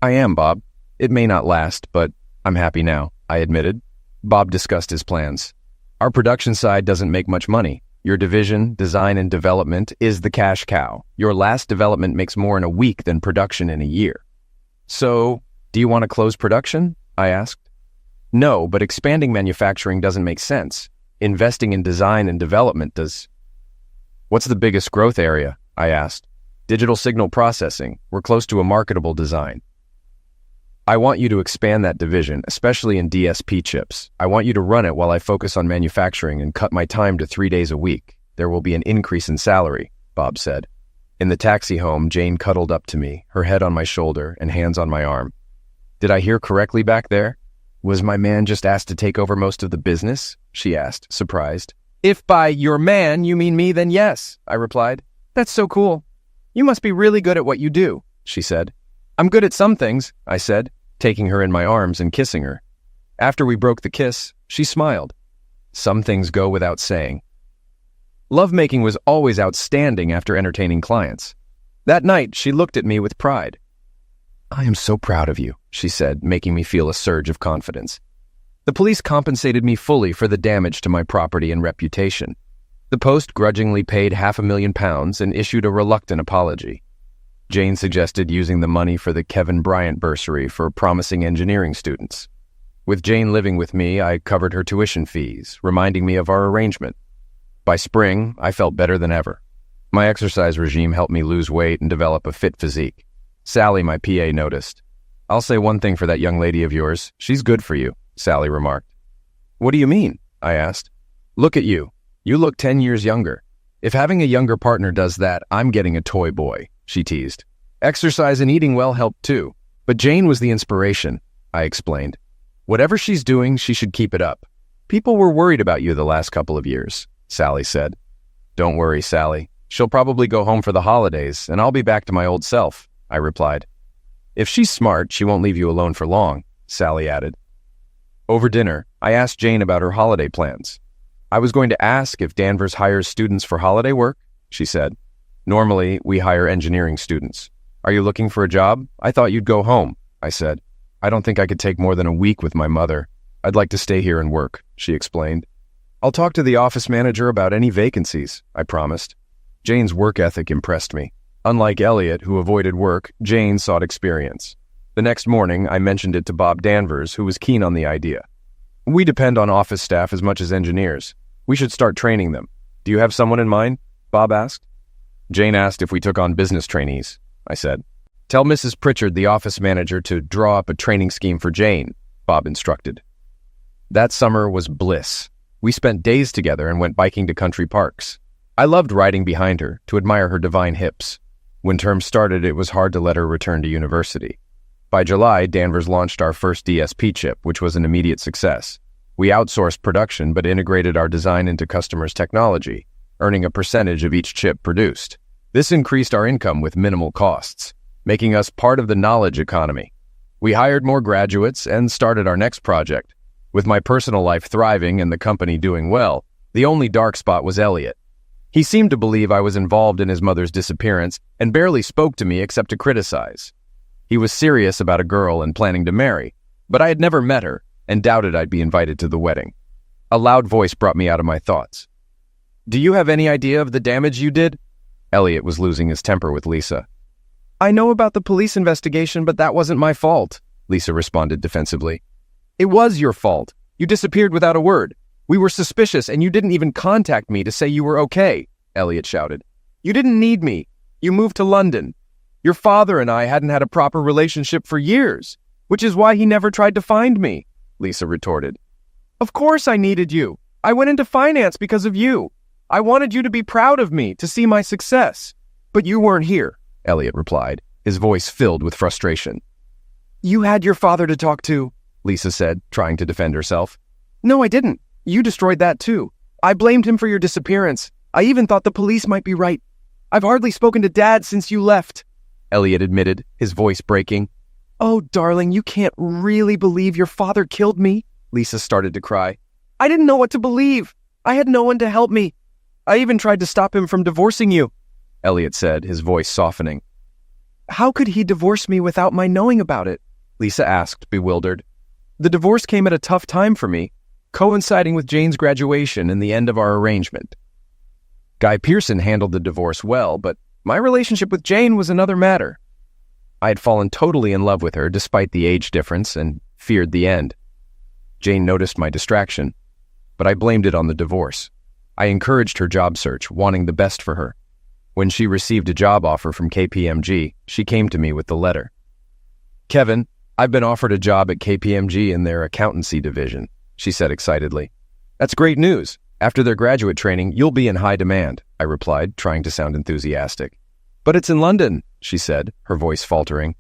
"I am, Bob. It may not last, but I'm happy now," I admitted. Bob discussed his plans. "Our production side doesn't make much money. Your division, design and development, is the cash cow. Your last development makes more in a week than production in a year." "So, do you want to close production?" I asked. "No, but expanding manufacturing doesn't make sense. Investing in design and development does." "What's the biggest growth area?" I asked. "Digital signal processing. We're close to a marketable design." "I want you to expand that division, especially in DSP chips. I want you to run it while I focus on manufacturing and cut my time to 3 days a week. There will be an increase in salary," Bob said. In the taxi home, Jane cuddled up to me, her head on my shoulder and hands on my arm. "Did I hear correctly back there? Was my man just asked to take over most of the business?" she asked, surprised. "If by your man you mean me, then yes," I replied. "That's so cool. You must be really good at what you do," she said. "I'm good at some things," I said, taking her in my arms and kissing her. After we broke the kiss, she smiled. Some things go without saying. Lovemaking was always outstanding after entertaining clients. That night, she looked at me with pride. "I am so proud of you," she said, making me feel a surge of confidence. The police compensated me fully for the damage to my property and reputation. The Post grudgingly paid £500,000 and issued a reluctant apology. Jane suggested using the money for the Kevin Bryant bursary for promising engineering students. With Jane living with me, I covered her tuition fees, reminding me of our arrangement. By spring, I felt better than ever. My exercise regime helped me lose weight and develop a fit physique. Sally, my PA, noticed. "I'll say one thing for that young lady of yours. She's good for you," Sally remarked. "What do you mean?" I asked. "Look at you. You look 10 years younger. If having a younger partner does that, I'm getting a toy boy," she teased. "Exercise and eating well helped too. But Jane was the inspiration," I explained. "Whatever she's doing, she should keep it up. People were worried about you the last couple of years," Sally said. "Don't worry, Sally. She'll probably go home for the holidays, and I'll be back to my old self," I replied. If she's smart, she won't leave you alone for long, Sally added. Over dinner, I asked Jane about her holiday plans. I was going to ask if Danvers hires students for holiday work, she said. Normally, we hire engineering students. Are you looking for a job? I thought you'd go home, I said. I don't think I could take more than a week with my mother. I'd like to stay here and work, she explained. I'll talk to the office manager about any vacancies, I promised. Jane's work ethic impressed me. Unlike Elliot, who avoided work, Jane sought experience. The next morning, I mentioned it to Bob Danvers, who was keen on the idea. We depend on office staff as much as engineers. We should start training them. Do you have someone in mind? Bob asked. Jane asked if we took on business trainees, I said. Tell Mrs. Pritchard, the office manager, to draw up a training scheme for Jane, Bob instructed. That summer was bliss. We spent days together and went biking to country parks. I loved riding behind her, to admire her divine hips. When term started, it was hard to let her return to university. By July, Danvers launched our first DSP chip, which was an immediate success. We outsourced production but integrated our design into customers' technology, earning a percentage of each chip produced. This increased our income with minimal costs, making us part of the knowledge economy. We hired more graduates and started our next project. With my personal life thriving and the company doing well, the only dark spot was Elliot. He seemed to believe I was involved in his mother's disappearance and barely spoke to me except to criticize. He was serious about a girl and planning to marry, but I had never met her and doubted I'd be invited to the wedding. A loud voice brought me out of my thoughts. Do you have any idea of the damage you did? Elliot was losing his temper with Lisa. I know about the police investigation, but that wasn't my fault, Lisa responded defensively. It was your fault. You disappeared without a word. We were suspicious and you didn't even contact me to say you were okay, Elliot shouted. You didn't need me. You moved to London. Your father and I hadn't had a proper relationship for years, which is why he never tried to find me, Lisa retorted. Of course I needed you. I went into finance because of you. I wanted you to be proud of me, to see my success. But you weren't here, Elliot replied, his voice filled with frustration. You had your father to talk to, Lisa said, trying to defend herself. No, I didn't. You destroyed that too. I blamed him for your disappearance. I even thought the police might be right. I've hardly spoken to Dad since you left, Elliot admitted, his voice breaking. Oh, darling, you can't really believe your father killed me, Lisa started to cry. I didn't know what to believe. I had no one to help me. I even tried to stop him from divorcing you, Elliot said, his voice softening. How could he divorce me without my knowing about it? Lisa asked, bewildered. The divorce came at a tough time for me, coinciding with Jane's graduation and the end of our arrangement. Guy Pearson handled the divorce well, but my relationship with Jane was another matter. I had fallen totally in love with her despite the age difference and feared the end. Jane noticed my distraction, but I blamed it on the divorce. I encouraged her job search, wanting the best for her. When she received a job offer from KPMG, she came to me with the letter. Kevin, I've been offered a job at KPMG in their accountancy division, she said excitedly. That's great news. After their graduate training, you'll be in high demand, I replied, trying to sound enthusiastic. But it's in London, she said, her voice faltering.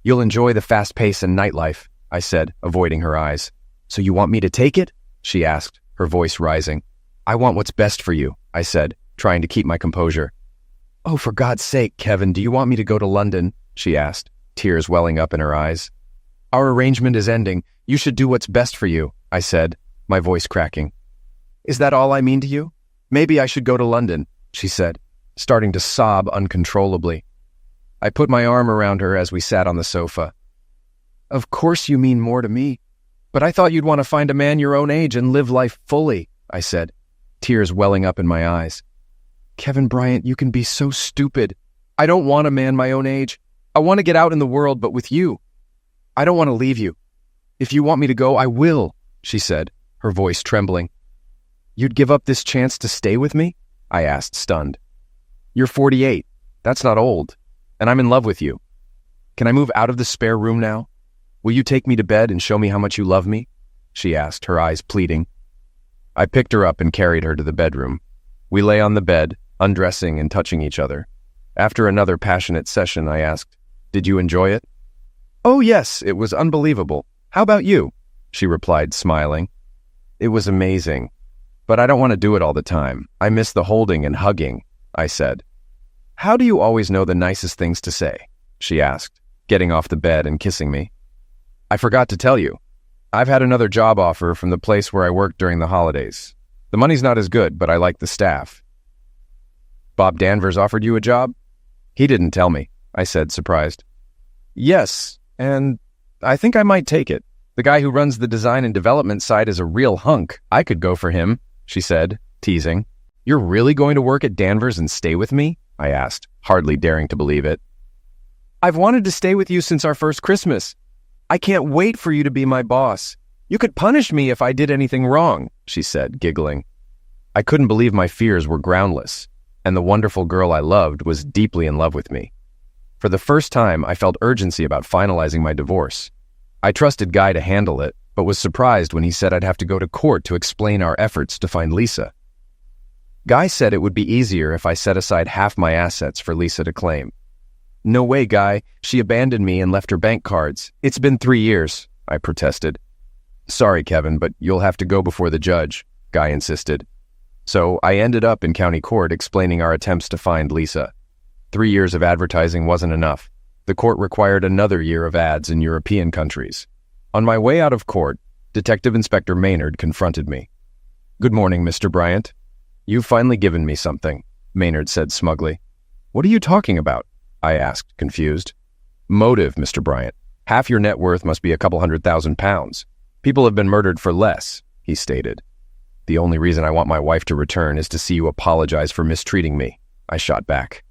You'll enjoy the fast pace and nightlife, I said, avoiding her eyes. So you want me to take it? She asked, her voice rising. I want what's best for you, I said, trying to keep my composure. Oh, for God's sake, Kevin, do you want me to go to London? She asked, tears welling up in her eyes. Our arrangement is ending. You should do what's best for you, I said, my voice cracking. Is that all I mean to you? Maybe I should go to London, she said, starting to sob uncontrollably. I put my arm around her as we sat on the sofa. Of course you mean more to me, but I thought you'd want to find a man your own age and live life fully, I said, tears welling up in my eyes. Kevin Bryant, you can be so stupid. I don't want a man my own age. I want to get out in the world, but with you. I don't want to leave you. If you want me to go, I will, she said, her voice trembling. You'd give up this chance to stay with me? I asked, stunned. You're 48. That's not old. And I'm in love with you. Can I move out of the spare room now? Will you take me to bed and show me how much you love me? She asked, her eyes pleading. I picked her up and carried her to the bedroom. We lay on the bed, undressing and touching each other. After another passionate session, I asked, Did you enjoy it? Oh, yes, it was unbelievable. How about you? She replied, smiling. It was amazing. But I don't want to do it all the time. I miss the holding and hugging, I said. How do you always know the nicest things to say? She asked, getting off the bed and kissing me. I forgot to tell you. I've had another job offer from the place where I worked during the holidays. The money's not as good, but I like the staff. Bob Danvers offered you a job? He didn't tell me, I said, surprised. Yes, and I think I might take it. The guy who runs the design and development side is a real hunk. I could go for him, she said, teasing. You're really going to work at Danvers and stay with me? I asked, hardly daring to believe it. I've wanted to stay with you since our first Christmas. I can't wait for you to be my boss. You could punish me if I did anything wrong, she said, giggling. I couldn't believe my fears were groundless, and the wonderful girl I loved was deeply in love with me. For the first time, I felt urgency about finalizing my divorce. I trusted Guy to handle it, but was surprised when he said I'd have to go to court to explain our efforts to find Lisa. Guy said it would be easier if I set aside half my assets for Lisa to claim. No way, Guy. She abandoned me and left her bank cards. It's been 3 years, I protested. Sorry, Kevin, but you'll have to go before the judge, Guy insisted. So I ended up in county court explaining our attempts to find Lisa. 3 years of advertising wasn't enough. The court required another year of ads in European countries. On my way out of court, Detective Inspector Maynard confronted me. Good morning, Mr. Bryant. You've finally given me something, Maynard said smugly. What are you talking about? I asked, confused. Motive, Mr. Bryant. Half your net worth must be a couple £100,000. People have been murdered for less, he stated. The only reason I want my wife to return is to see you apologize for mistreating me, I shot back.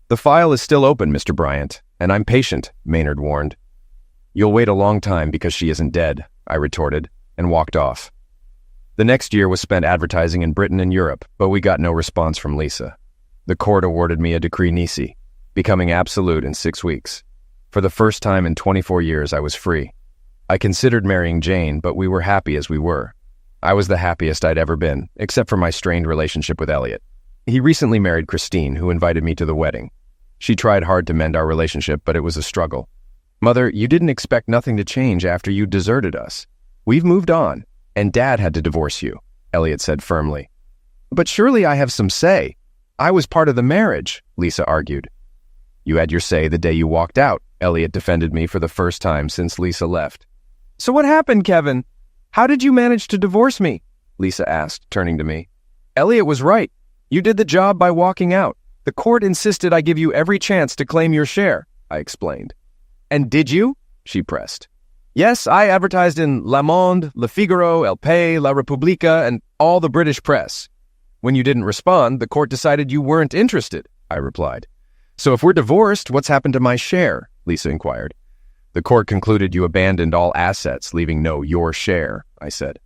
The file is still open, Mr. Bryant, and I'm patient, Maynard warned. You'll wait a long time because she isn't dead, I retorted, and walked off. The next year was spent advertising in Britain and Europe, but we got no response from Lisa. The court awarded me a decree nisi, becoming absolute in 6 weeks. For the first time in 24 years, I was free. I considered marrying Jane, but we were happy as we were. I was the happiest I'd ever been, except for my strained relationship with Elliot. He recently married Christine, who invited me to the wedding. She tried hard to mend our relationship, but it was a struggle. Mother, you didn't expect nothing to change after you deserted us. We've moved on, and Dad had to divorce you, Elliot said firmly. But surely I have some say. I was part of the marriage, Lisa argued. You had your say the day you walked out, Elliot defended me for the first time since Lisa left. So what happened, Kevin? How did you manage to divorce me? Lisa asked, turning to me. Elliot was right. You did the job by walking out. The court insisted I give you every chance to claim your share, I explained. And did you? She pressed. Yes, I advertised in Le Monde, Le Figaro, El Pais, La Repubblica, and all the British press. When you didn't respond, the court decided you weren't interested, I replied. So if we're divorced, what's happened to my share? Lisa inquired. The court concluded you abandoned all assets, leaving no your share, I said.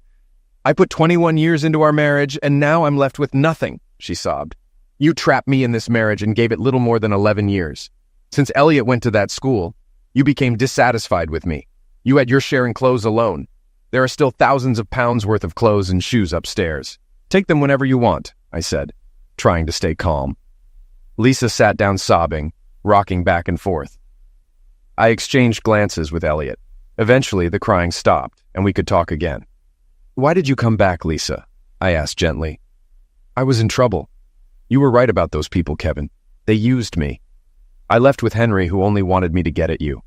I put 21 years into our marriage, and now I'm left with nothing, she sobbed. You trapped me in this marriage and gave it little more than 11 years. Since Elliot went to that school, you became dissatisfied with me. You had your share in clothes alone. There are still thousands of pounds worth of clothes and shoes upstairs. Take them whenever you want, I said, trying to stay calm. Lisa sat down sobbing, rocking back and forth. I exchanged glances with Elliot. Eventually, the crying stopped, and we could talk again. Why did you come back, Lisa? I asked gently. I was in trouble. You were right about those people, Kevin. They used me. I left with Henry, who only wanted me to get at you.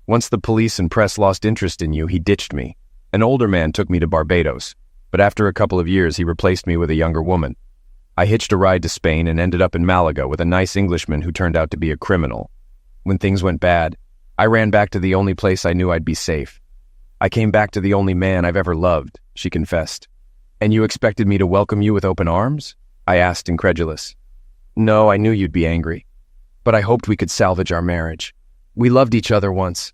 Once the police and press lost interest in you, he ditched me. An older man took me to Barbados, but after a couple of years, he replaced me with a younger woman. I hitched a ride to Spain and ended up in Malaga with a nice Englishman who turned out to be a criminal. When things went bad, I ran back to the only place I knew I'd be safe. I came back to the only man I've ever loved, she confessed. And you expected me to welcome you with open arms? I asked, incredulous. No, I knew you'd be angry. But I hoped we could salvage our marriage. We loved each other once.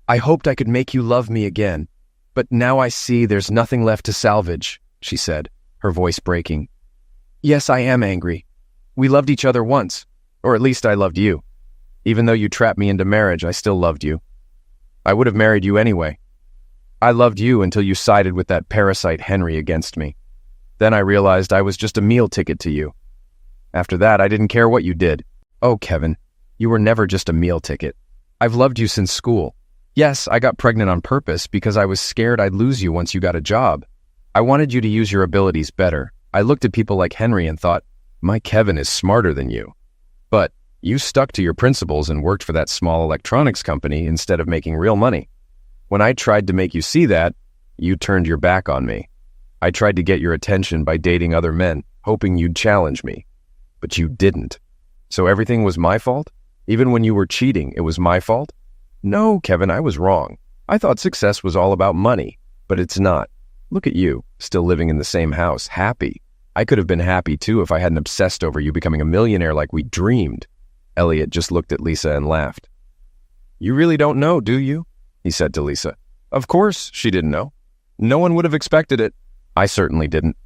I hoped I could make you love me again. But now I see there's nothing left to salvage, she said, her voice breaking. Yes, I am angry. We loved each other once, or at least I loved you. Even though you trapped me into marriage, I still loved you. I would have married you anyway. I loved you until you sided with that parasite Henry against me. Then I realized I was just a meal ticket to you. After that, I didn't care what you did. Oh, Kevin, you were never just a meal ticket. I've loved you since school. Yes, I got pregnant on purpose because I was scared I'd lose you once you got a job. I wanted you to use your abilities better. I looked at people like Henry and thought, my Kevin is smarter than you. But You stuck to your principles and worked for that small electronics company instead of making real money. When I tried to make you see that, you turned your back on me. I tried to get your attention by dating other men, hoping you'd challenge me. But you didn't. So everything was my fault? Even when you were cheating, it was my fault? No, Kevin, I was wrong. I thought success was all about money, but it's not. Look at you, still living in the same house, happy. I could have been happy too if I hadn't obsessed over you becoming a millionaire like we dreamed. Elliot just looked at Lisa and laughed. You really don't know, do you? He said to Lisa. Of course she didn't know. No one would have expected it. I certainly didn't.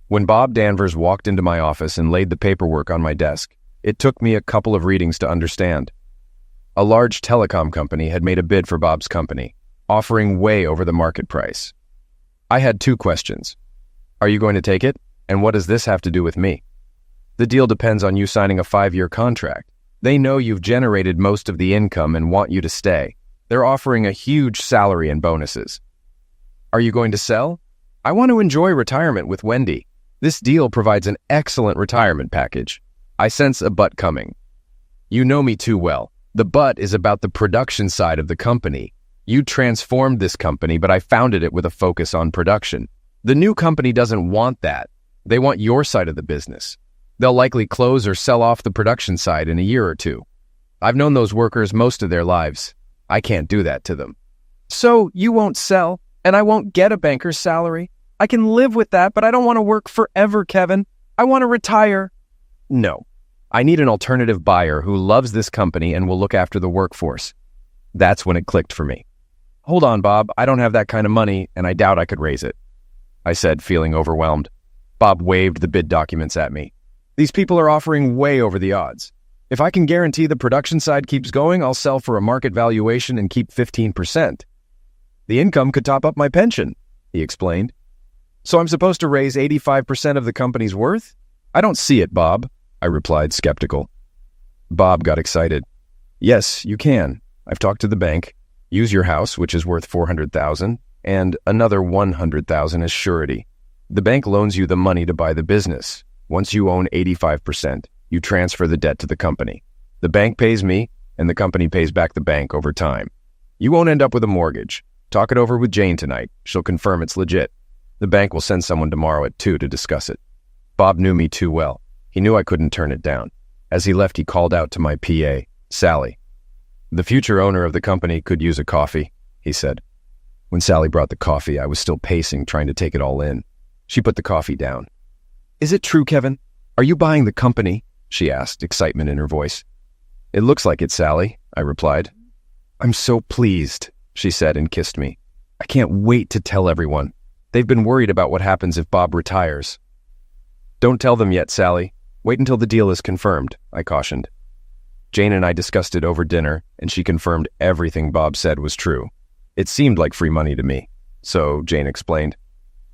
When Bob Danvers walked into my office and laid the paperwork on my desk, it took me a couple of readings to understand. A large telecom company had made a bid for Bob's company, offering way over the market price. I had 2 questions. Are you going to take it? And what does this have to do with me? The deal depends on you signing a 5-year contract. They know you've generated most of the income and want you to stay. They're offering a huge salary and bonuses. Are you going to sell? I want to enjoy retirement with Wendy. This deal provides an excellent retirement package. I sense a but coming. You know me too well. The but is about the production side of the company. You transformed this company, but I founded it with a focus on production. The new company doesn't want that. They want your side of the business. They'll likely close or sell off the production side in a year or 2. I've known those workers most of their lives. I can't do that to them. So you won't sell, and I won't get a banker's salary. I can live with that, but I don't want to work forever, Kevin. I want to retire. No. I need an alternative buyer who loves this company and will look after the workforce. That's when it clicked for me. Hold on, Bob. I don't have that kind of money, and I doubt I could raise it, I said, feeling overwhelmed. Bob waved the bid documents at me. These people are offering way over the odds. If I can guarantee the production side keeps going, I'll sell for a market valuation and keep 15%. The income could top up my pension, he explained. So I'm supposed to raise 85% of the company's worth? I don't see it, Bob, I replied, skeptical. Bob got excited. Yes, you can. I've talked to the bank. Use your house, which is worth $400,000, and another $100,000 as surety. The bank loans you the money to buy the business. Once you own 85%, you transfer the debt to the company. The bank pays me, and the company pays back the bank over time. You won't end up with a mortgage. Talk it over with Jane tonight. She'll confirm it's legit. The bank will send someone tomorrow at 2 to discuss it. Bob knew me too well. He knew I couldn't turn it down. As he left, he called out to my PA, Sally. The future owner of the company could use a coffee, he said. When Sally brought the coffee, I was still pacing, trying to take it all in. She put the coffee down. Is it true, Kevin? Are you buying the company? She asked, excitement in her voice. It looks like it, Sally, I replied. I'm so pleased, she said and kissed me. I can't wait to tell everyone. They've been worried about what happens if Bob retires. Don't tell them yet, Sally. Wait until the deal is confirmed, I cautioned. Jane and I discussed it over dinner, and she confirmed everything Bob said was true. It seemed like free money to me. So, Jane explained.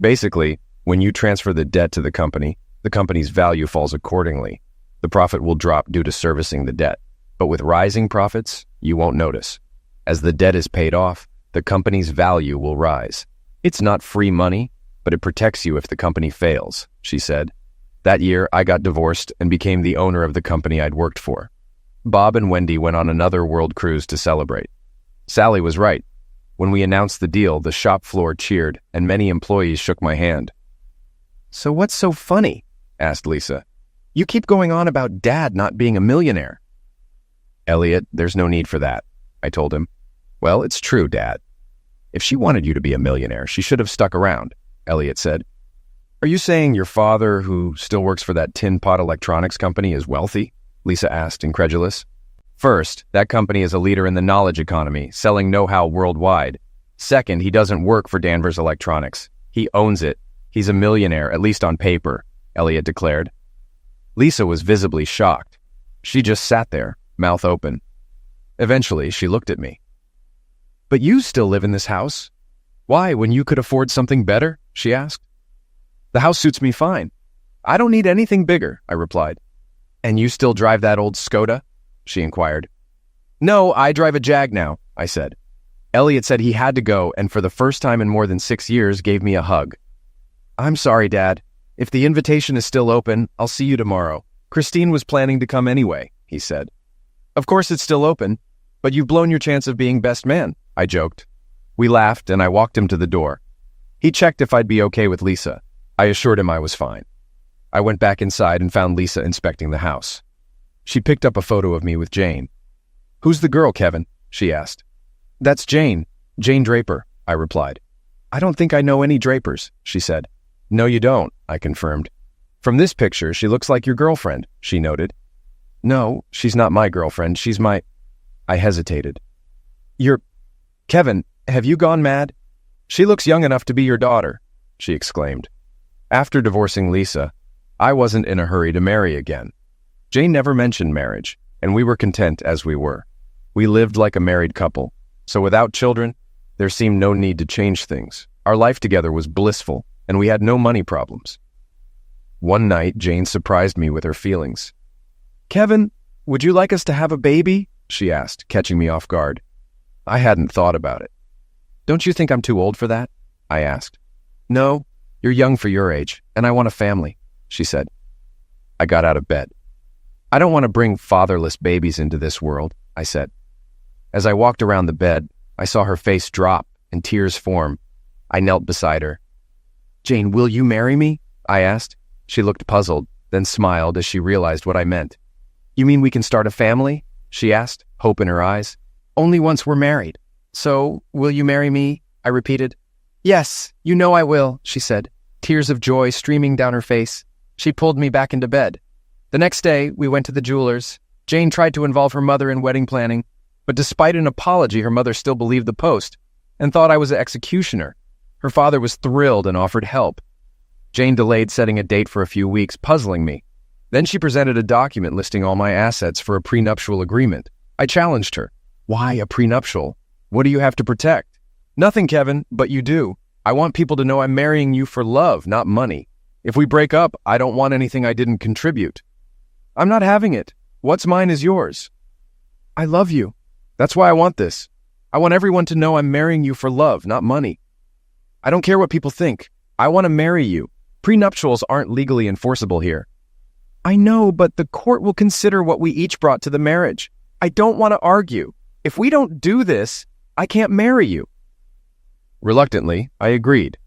Basically, when you transfer the debt to the company's value falls accordingly. The profit will drop due to servicing the debt. But with rising profits, you won't notice. As the debt is paid off, the company's value will rise. It's not free money, but it protects you if the company fails, she said. That year, I got divorced and became the owner of the company I'd worked for. Bob and Wendy went on another world cruise to celebrate. Sally was right. When we announced the deal, the shop floor cheered, and many employees shook my hand. So what's so funny? Asked Lisa. You keep going on about Dad not being a millionaire. Elliot, there's no need for that, I told him. Well, it's true, Dad. If she wanted you to be a millionaire, she should have stuck around, Elliot said. Are you saying your father, who still works for that tin pot electronics company, is wealthy? Lisa asked, incredulous. First, that company is a leader in the knowledge economy, selling know-how worldwide. Second, he doesn't work for Danvers Electronics. He owns it. He's a millionaire, at least on paper, Elliot declared. Lisa was visibly shocked. She just sat there, mouth open. Eventually, she looked at me. But you still live in this house? Why, when you could afford something better? She asked. The house suits me fine. I don't need anything bigger, I replied. And you still drive that old Skoda? She inquired. No, I drive a Jag now, I said. Elliot said he had to go, and for the first time in more than 6 years, gave me a hug. I'm sorry, Dad. If the invitation is still open, I'll see you tomorrow. Christine was planning to come anyway, he said. Of course it's still open, but you've blown your chance of being best man, I joked. We laughed and I walked him to the door. He checked if I'd be okay with Lisa. I assured him I was fine. I went back inside and found Lisa inspecting the house. She picked up a photo of me with Jane. Who's the girl, Kevin? She asked. That's Jane Draper, I replied. I don't think I know any Drapers, she said. No, you don't, I confirmed. From this picture, she looks like your girlfriend, she noted. No, she's not my girlfriend, she's my... I hesitated. Kevin, have you gone mad? She looks young enough to be your daughter, she exclaimed. After divorcing Lisa, I wasn't in a hurry to marry again. Jane never mentioned marriage, and we were content as we were. We lived like a married couple, so without children, there seemed no need to change things. Our life together was blissful, and we had no money problems. One night, Jane surprised me with her feelings. Kevin, would you like us to have a baby? She asked, catching me off guard. I hadn't thought about it. Don't you think I'm too old for that? I asked. No, you're young for your age, and I want a family, she said. I got out of bed. I don't want to bring fatherless babies into this world, I said. As I walked around the bed, I saw her face drop and tears form. I knelt beside her. Jane, will you marry me? I asked. She looked puzzled, then smiled as she realized what I meant. You mean we can start a family? She asked, hope in her eyes. Only once we're married. So, will you marry me? I repeated. Yes, you know I will, she said, tears of joy streaming down her face. She pulled me back into bed. The next day, we went to the jeweler's. Jane tried to involve her mother in wedding planning, but despite an apology, her mother still believed the post and thought I was an executioner. Her father was thrilled and offered help. Jane delayed setting a date for a few weeks, puzzling me. Then she presented a document listing all my assets for a prenuptial agreement. I challenged her. Why a prenuptial? What do you have to protect? Nothing, Kevin, but you do. I want people to know I'm marrying you for love, not money. If we break up, I don't want anything I didn't contribute. I'm not having it. What's mine is yours. I love you. That's why I want this. I want everyone to know I'm marrying you for love, not money. I don't care what people think. I want to marry you. Prenuptials aren't legally enforceable here. I know, but the court will consider what we each brought to the marriage. I don't want to argue. If we don't do this, I can't marry you. Reluctantly, I agreed.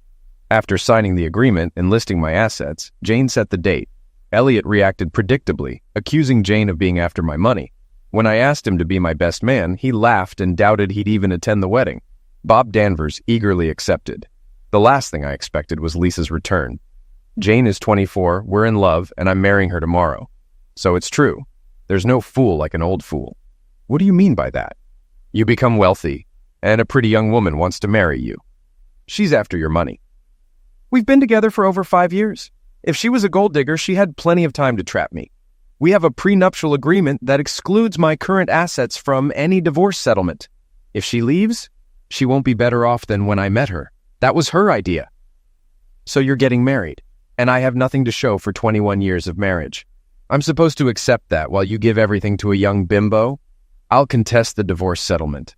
After signing the agreement and listing my assets, Jane set the date. Elliot reacted predictably, accusing Jane of being after my money. When I asked him to be my best man, he laughed and doubted he'd even attend the wedding. Bob Danvers eagerly accepted. The last thing I expected was Lisa's return. Jane is 24, we're in love, and I'm marrying her tomorrow. So it's true. There's no fool like an old fool. What do you mean by that? You become wealthy, and a pretty young woman wants to marry you. She's after your money. We've been together for over 5 years. If she was a gold digger, she had plenty of time to trap me. We have a prenuptial agreement that excludes my current assets from any divorce settlement. If she leaves, she won't be better off than when I met her. That was her idea. So you're getting married, and I have nothing to show for 21 years of marriage. I'm supposed to accept that while you give everything to a young bimbo? I'll contest the divorce settlement.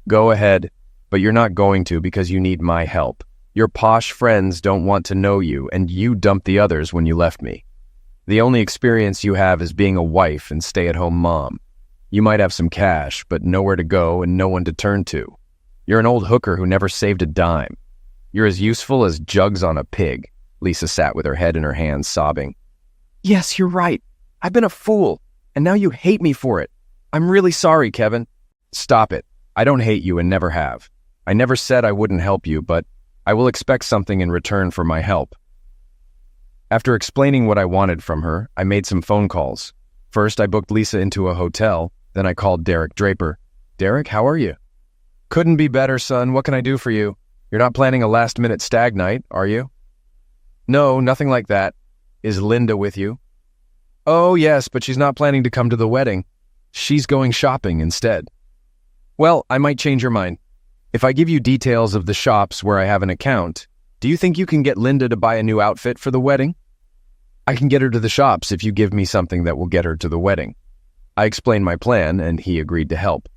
Go ahead, but you're not going to because you need my help. Your posh friends don't want to know you, and you dumped the others when you left me. The only experience you have is being a wife and stay-at-home mom. You might have some cash, but nowhere to go and no one to turn to. You're an old hooker who never saved a dime. You're as useful as jugs on a pig. Lisa sat with her head in her hands, sobbing. Yes, you're right. I've been a fool, and now you hate me for it. I'm really sorry, Kevin. Stop it. I don't hate you and never have. I never said I wouldn't help you, but I will expect something in return for my help. After explaining what I wanted from her, I made some phone calls. First, I booked Lisa into a hotel. Then I called Derek Draper. Derek, how are you? Couldn't be better, son. What can I do for you? You're not planning a last-minute stag night, are you? No, nothing like that. Is Linda with you? Oh, yes, but she's not planning to come to the wedding. She's going shopping instead. Well, I might change your mind. If I give you details of the shops where I have an account, do you think you can get Linda to buy a new outfit for the wedding? I can get her to the shops if you give me something that will get her to the wedding. I explained my plan, and he agreed to help.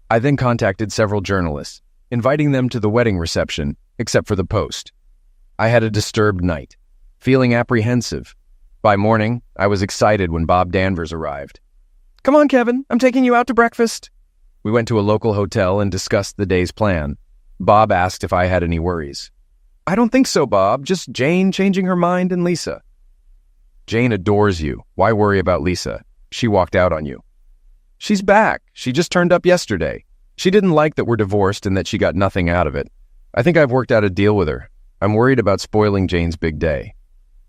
I then contacted several journalists, inviting them to the wedding reception, except for the Post. I had a disturbed night, feeling apprehensive. By morning, I was excited when Bob Danvers arrived. "Come on, Kevin, I'm taking you out to breakfast." We went to a local hotel and discussed the day's plan. Bob asked if I had any worries. "I don't think so, Bob. Just Jane changing her mind and Lisa." "Jane adores you. Why worry about Lisa? She walked out on you." "She's back. She just turned up yesterday. She didn't like that we're divorced and that she got nothing out of it. I think I've worked out a deal with her. I'm worried about spoiling Jane's big day."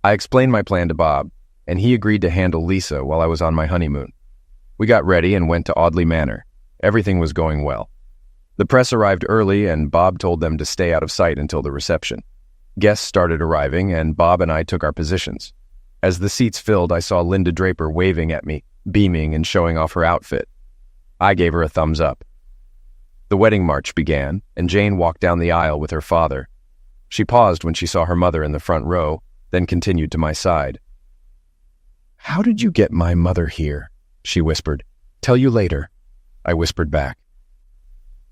I explained my plan to Bob, and he agreed to handle Lisa while I was on my honeymoon. We got ready and went to Audley Manor. Everything was going well. The press arrived early, and Bob told them to stay out of sight until the reception. Guests started arriving, and Bob and I took our positions. As the seats filled, I saw Linda Draper waving at me, beaming and showing off her outfit. I gave her a thumbs up. The wedding march began, and Jane walked down the aisle with her father. She paused when she saw her mother in the front row, then continued to my side. "How did you get my mother here?" she whispered. "Tell you later," I whispered back.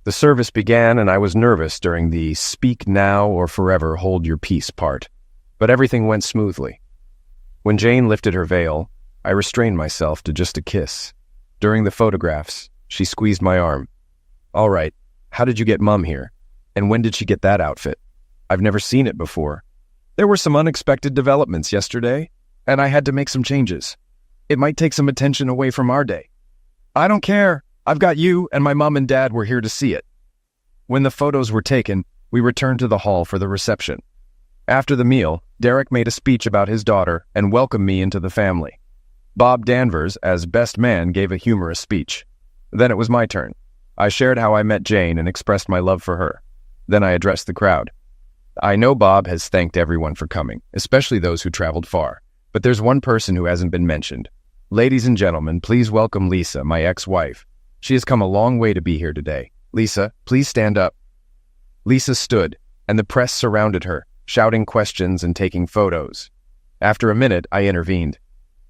The service began, and I was nervous during the "speak now or forever hold your peace" part, but everything went smoothly. When Jane lifted her veil, I restrained myself to just a kiss. During the photographs, she squeezed my arm. "All right, how did you get Mum here? And when did she get that outfit? I've never seen it before. There were some unexpected developments yesterday, and I had to make some changes. It might take some attention away from our day." "I don't care. I've got you, and my mom and dad were here to see it." When the photos were taken, we returned to the hall for the reception. After the meal, Derek made a speech about his daughter and welcomed me into the family. Bob Danvers, as best man, gave a humorous speech. Then it was my turn. I shared how I met Jane and expressed my love for her. Then I addressed the crowd. "I know Bob has thanked everyone for coming, especially those who traveled far. But there's one person who hasn't been mentioned. Ladies and gentlemen, please welcome Lisa, my ex-wife. She has come a long way to be here today. Lisa, please stand up." Lisa stood, and the press surrounded her, shouting questions and taking photos. After a minute, I intervened.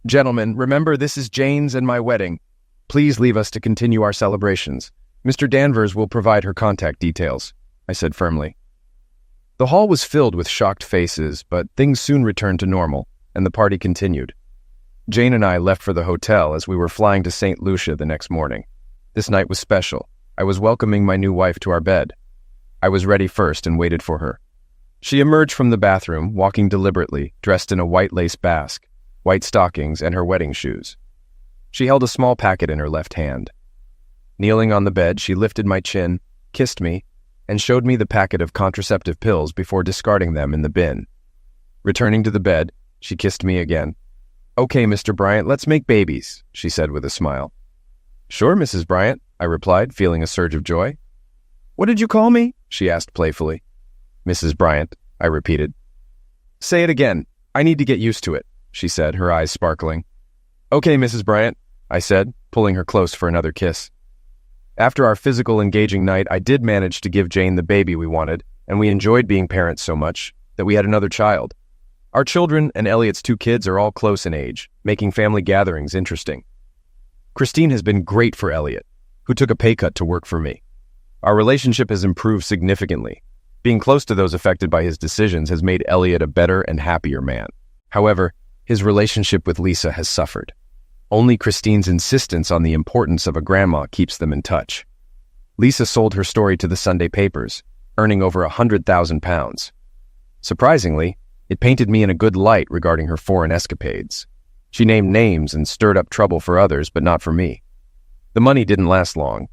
"Gentlemen, remember this is Jane's and my wedding. Please leave us to continue our celebrations. Mr. Danvers will provide her contact details," I said firmly. The hall was filled with shocked faces, but things soon returned to normal, and the party continued. Jane and I left for the hotel as we were flying to St. Lucia the next morning. This night was special. I was welcoming my new wife to our bed. I was ready first and waited for her. She emerged from the bathroom, walking deliberately, dressed in a white lace basque, white stockings, and her wedding shoes. She held a small packet in her left hand. Kneeling on the bed, she lifted my chin, kissed me, and showed me the packet of contraceptive pills before discarding them in the bin. Returning to the bed, she kissed me again. "Okay, Mr. Bryant, let's make babies," she said with a smile. "Sure, Mrs. Bryant," I replied, feeling a surge of joy. "What did you call me?" she asked playfully. "Mrs. Bryant," I repeated. "Say it again. I need to get used to it," she said, her eyes sparkling. "Okay, Mrs. Bryant," I said, pulling her close for another kiss. After our physical engaging night, I did manage to give Jane the baby we wanted, and we enjoyed being parents so much that we had another child. Our children and Elliot's 2 kids are all close in age, making family gatherings interesting. Christine has been great for Elliot, who took a pay cut to work for me. Our relationship has improved significantly. Being close to those affected by his decisions has made Elliot a better and happier man. However, his relationship with Lisa has suffered. Only Christine's insistence on the importance of a grandma keeps them in touch. Lisa sold her story to the Sunday papers, earning over £100,000. Surprisingly, it painted me in a good light regarding her foreign escapades. She named names and stirred up trouble for others, but not for me. The money didn't last long,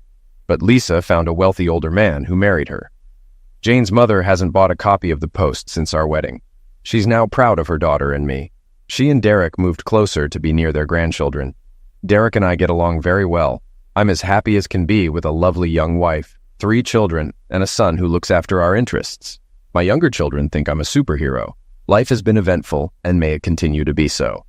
but Lisa found a wealthy older man who married her. Jane's mother hasn't bought a copy of the Post since our wedding. She's now proud of her daughter and me. She and Derek moved closer to be near their grandchildren. Derek and I get along very well. I'm as happy as can be with a lovely young wife, 3 children, and a son who looks after our interests. My younger children think I'm a superhero. Life has been eventful, and may it continue to be so.